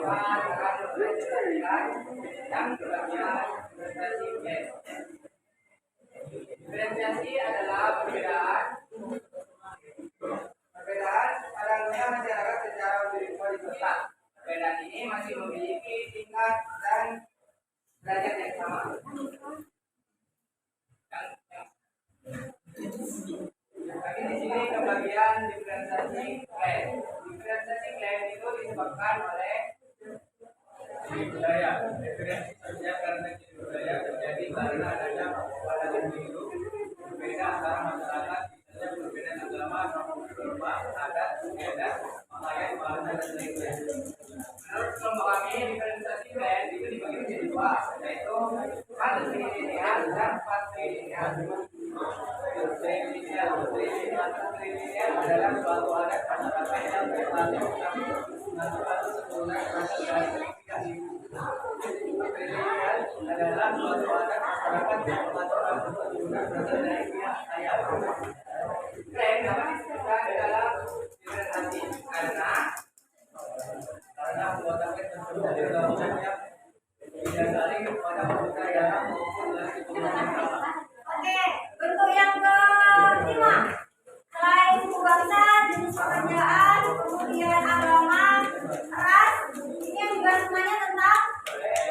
Speaker 3: akan yang bagian diferensiasi gen. Diferensiasi adalah perbedaan paralelnya masyarakat secara universal. Perbedaan ini masih memiliki tingkat dan derajat yang sama. Tapi di sini kebagian diferensiasi klaim. Diferensiasi klaim itu disebabkan oleh budaya. Diferensiasi sosial karena budaya terjadi karena adanya pada individu berbeda antara masyarakat, misalnya perbedaan agama, norma, adat, budaya, pakaian, bahasa dan lain-lain. Menurut kelompok kami, diferensiasi klaim itu dibagi menjadi dua, yaitu patrilineal dan patrilineal. Patrilineal adalah suatu adat masyarakat yang relatif mengatur sebuah rasa dari patrilineal adalah suatu adat masyarakat yang mengatur sebuah rasa dari pihak saya. Klaim dapat disebutkan dalam diferensiasi karena anggota tersebut dari gabungan yang didasari pada kepercayaan maupun dari kepercayaan.
Speaker 2: Oke, bentuk yang kelima. Selain suku bangsa, jenis pekerjaan, kemudian agama, ras, ini juga semuanya tentang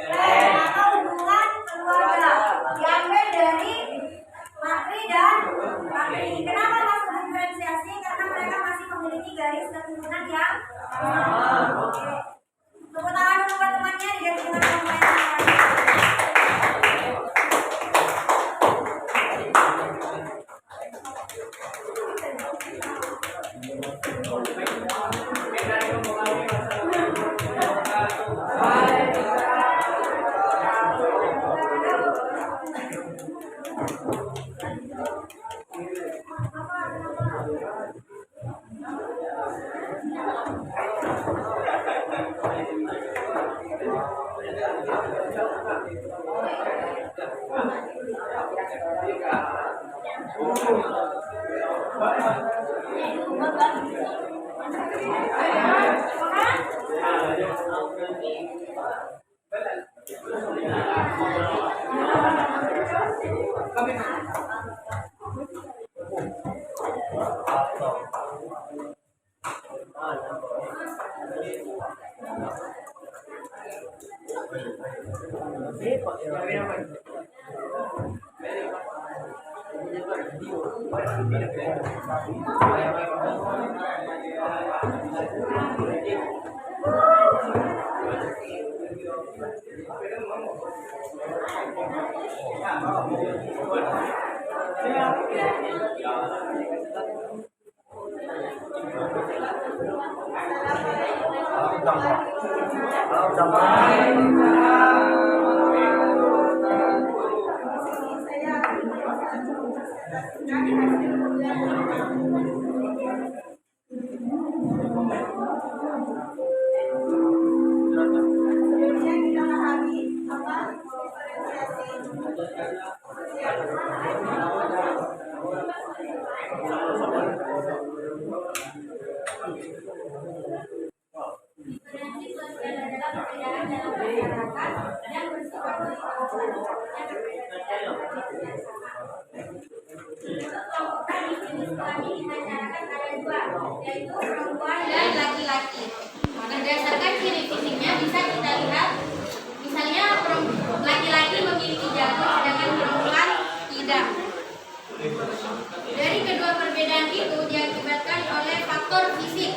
Speaker 2: klaim atau hubungan keluarga. Diambil dari matri dan matri. Kenapa masuk diferensiasi? Karena mereka masih memiliki garis keturunan yang sama. Oke. Tepuk tangan dulu buat temannya diganti dengan pemain lain. Yaitu perempuan dan laki-laki. Berdasarkan ciri fisiknya bisa kita lihat, misalnya laki-laki memiliki jantung sedangkan perempuan tidak. Dari kedua perbedaan itu diakibatkan oleh faktor fisik.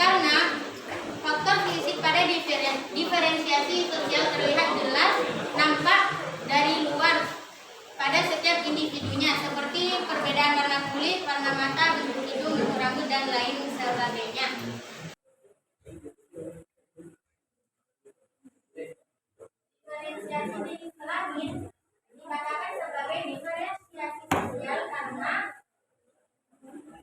Speaker 2: Karena faktor fisik pada diferensiasi sosial terlihat jelas nampak dari luar pada setiap individunya, seperti perbedaan warna kulit, warna mata, bentuk hidung, bentuk rambut, dan lain sebagainya. Diferensiasi jenis kelamin dikatakan sebagai diferensiasi sosial karena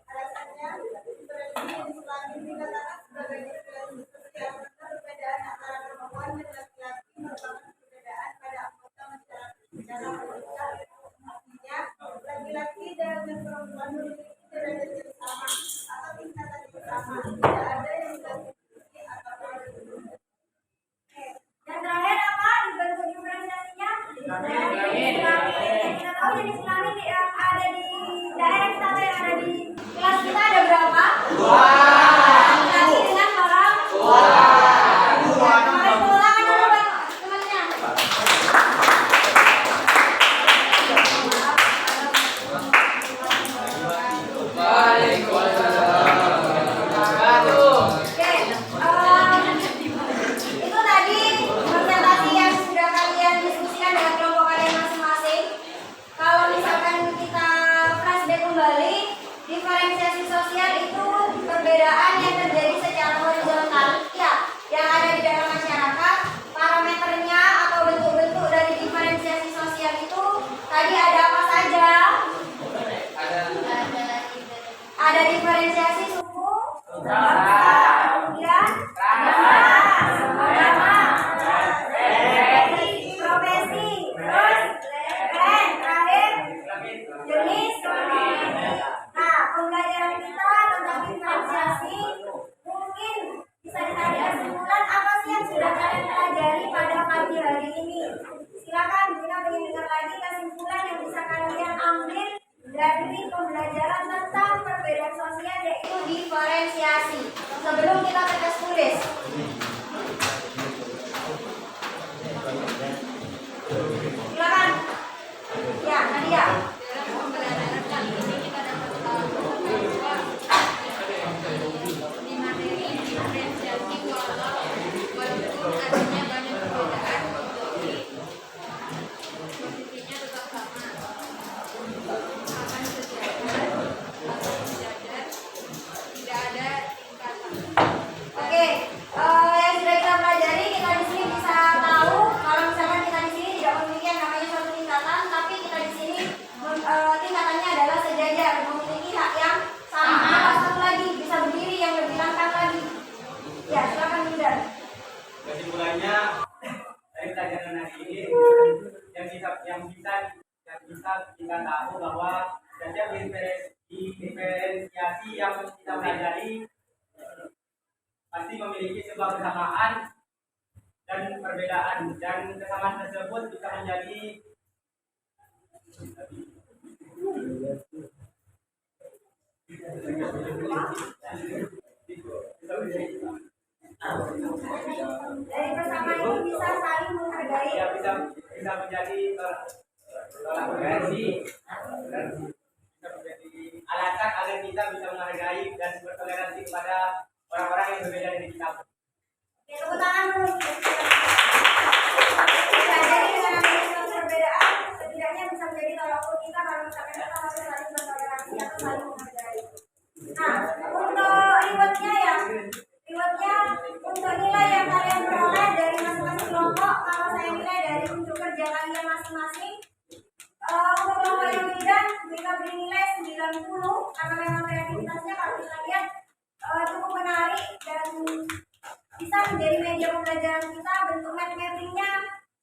Speaker 4: alasannya diferensiasi jenis kelamin dikatakan sebagai diferensiasi sosial karena perbedaan antara perempuan dan laki-laki merupakan perbedaan pada anggota masyarakat secara sosial. Artinya, laki-laki dan perempuan memiliki derajat yang sama atau tingkatan yang sama.
Speaker 2: dari pembelajaran tentang perbedaan sosial, yaitu diferensiasi. Sebelum kita ke tes tulis, silakan. Ya, Nadia.
Speaker 5: Dalam pembelajaran kali ini kita dapat tahu bahwa di materi diferensiasi walaupun adanya banyak perbedaan, tapi posisinya tetap sama. Akan sejajar atau sejajar, tidak ada tingkatan.
Speaker 2: Oke, yang sudah kita pelajari, kita di sini bisa tahu kalau misalkan kita di sini tidak memiliki yang namanya suatu tingkatan, tapi kita di sini tingkatannya adalah sejajar, memiliki hak yang sama. Satu lagi bisa berdiri yang lebih lengkap lagi. Ya, silakan Bunda.
Speaker 6: Kesimpulannya dari pelajaran hari ini yang bisa kita tahu bahwa setiap diferensiasi yang kita pelajari pasti memiliki sebuah kesamaan dan perbedaan, dan kesamaan tersebut bisa menjadi
Speaker 2: Dari persamaan ini bisa saling menghargai.
Speaker 6: ya bisa menjadi toleransi, bisa menjadi alasan agar kita bisa menghargai dan bertoleransi kepada orang-orang yang berbeda dari kita.
Speaker 2: Oke, tepuk tangan dulu. Ya, jadi dengan adanya suatu perbedaan, setidaknya bisa menjadi tolak ukur kita kalau misalkan kita masih saling bertoleransi atau saling menghargai. Nah, untuk rewardnya untuk nilai yang kalian peroleh dari masing-masing kelompok, kalau saya nilai dari unjuk kerja kalian masing-masing, untuk kelompok yang bidan bisa beri nilai 90 karena memang kreativitasnya kalau kita lihat cukup menarik dan bisa menjadi media pembelajaran kita. Bentuk mappingnya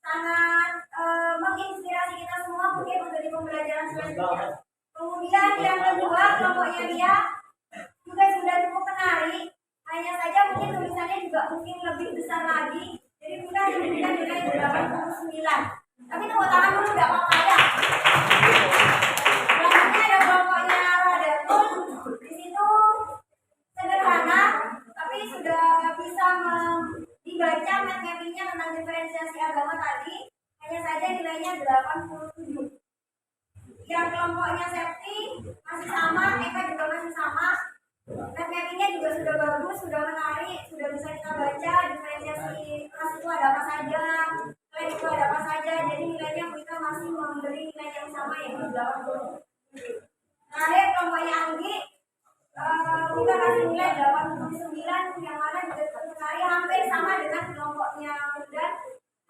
Speaker 2: sangat menginspirasi kita semua mungkin untuk di pembelajaran selanjutnya. Kemudian yang kedua, kelompoknya dia juga sudah cukup menarik, hanya saja mungkin tulisannya juga mungkin lebih besar lagi, jadi kita memberikan nilai 89. Tapi tepuk tangan dulu, nggak apa-apa ya. Selanjutnya ada kelompoknya Radatul. Di situ sederhana, tapi sudah bisa dibaca mappingnya tentang diferensiasi agama tadi. Hanya saja nilainya 87. Yang kelompoknya Septi masih sama, Eka juga masih sama. Mappingnya juga sudah bagus, sudah menarik, sudah bisa kita baca diferensiasi kelas itu ada apa saja, kelas itu ada apa saja. Jadi nilainya kita masih memberi nilai yang sama, yaitu 80. Terakhir kelompoknya Anggi, kita kasih nilai 89, yang mana juga menarik, hampir sama dengan kelompoknya Mudan.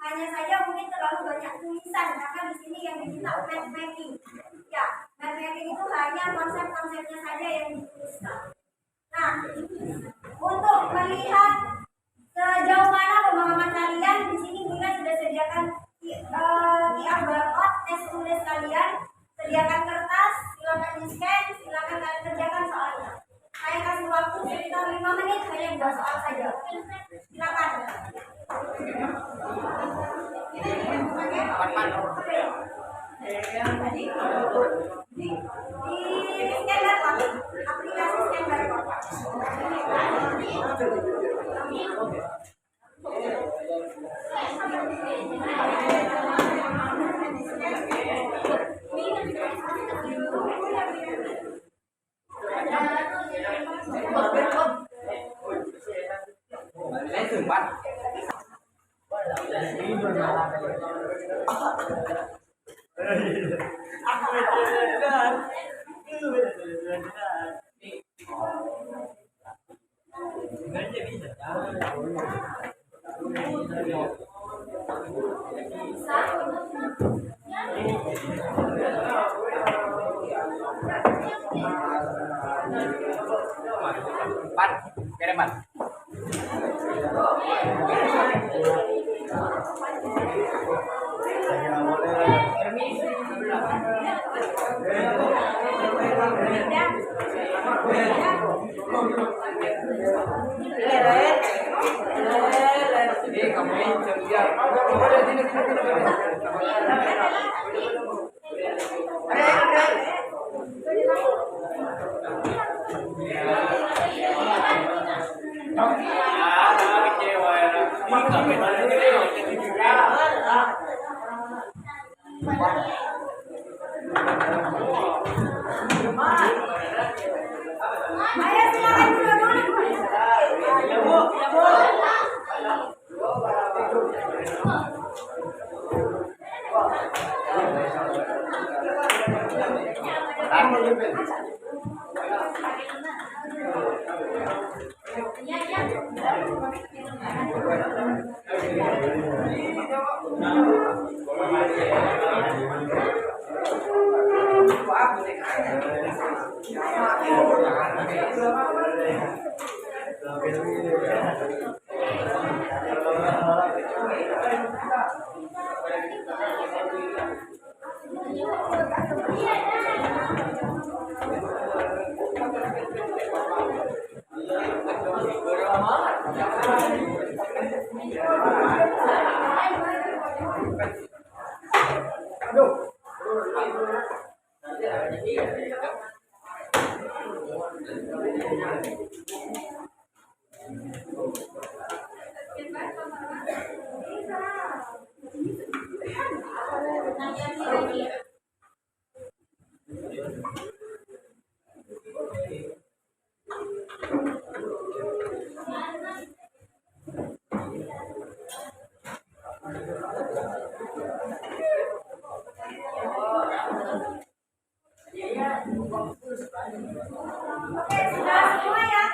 Speaker 2: Hanya saja mungkin terlalu banyak tulisan karena di sini yang diminta mapping. Ya, mapping itu hanya konsep-konsepnya saja yang dituliskan. Nah, untuk melihat sejauh mana pemahaman kalian, di sini Bunda sudah sediakan QR barcode tes tulis kalian. Sediakan kertas, silakan di-scan, silakan kalian kerjakan soalnya. Saya kasih waktu sekitar 5 menit, hanya 2 soal saja. Silakan. Di scan barcode, aplikasi scan barcode. Ayo silakan duduk.
Speaker 6: Ya Bu, ya Bu.
Speaker 2: Oke, sudah semua ya.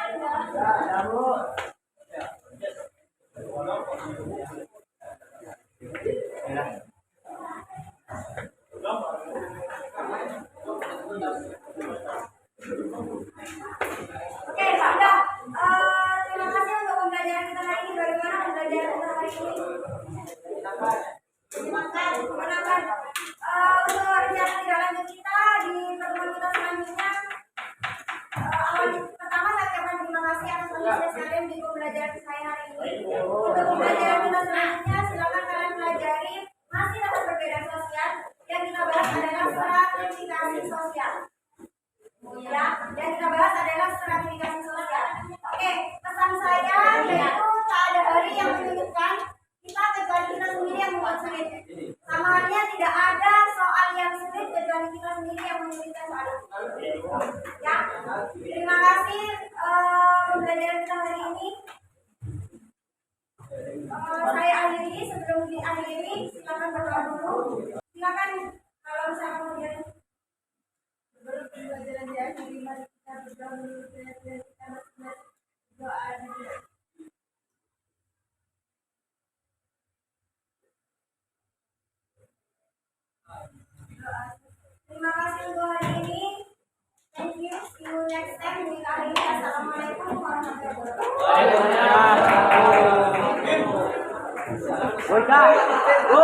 Speaker 2: Oke, sudah. Terima kasih untuk pembelajaran kita hari ini. Bagaimana pembelajaran kita hari ini? Menyenangkan. Untuk rencana tidak lanjut kita di pertemuan kita selanjutnya. Pertama saya ucapkan terima kasih atas antusias kalian di pembelajaran saya hari ini. Untuk pembelajaran kita selanjutnya, silakan kalian pelajari masih dapat perbedaan sosial. Yang kita bahas adalah stratifikasi sosial. Ya, yang kita bahas adalah stratifikasi sosial. Oke, pesan saya yaitu tak ada hari yang menyulitkan kita kecuali kita sendiri yang membuat sulit. Sama halnya tidak ada soal yang sulit kecuali kita sendiri yang menyulitkan soal itu. Ya, terima kasih pembelajaran kita hari ini. Saya akhiri, sebelum diakhiri silakan berdoa dulu. Silakan kalau misalnya kemudian sebelum pembelajaran diakhiri, mari kita berdoa dulu. Kita masing-masing doa dulu. Terima kasih untuk hari ini. Thank you. See you next time. Assalamualaikum warahmatullahi wabarakatuh.
Speaker 6: Bu.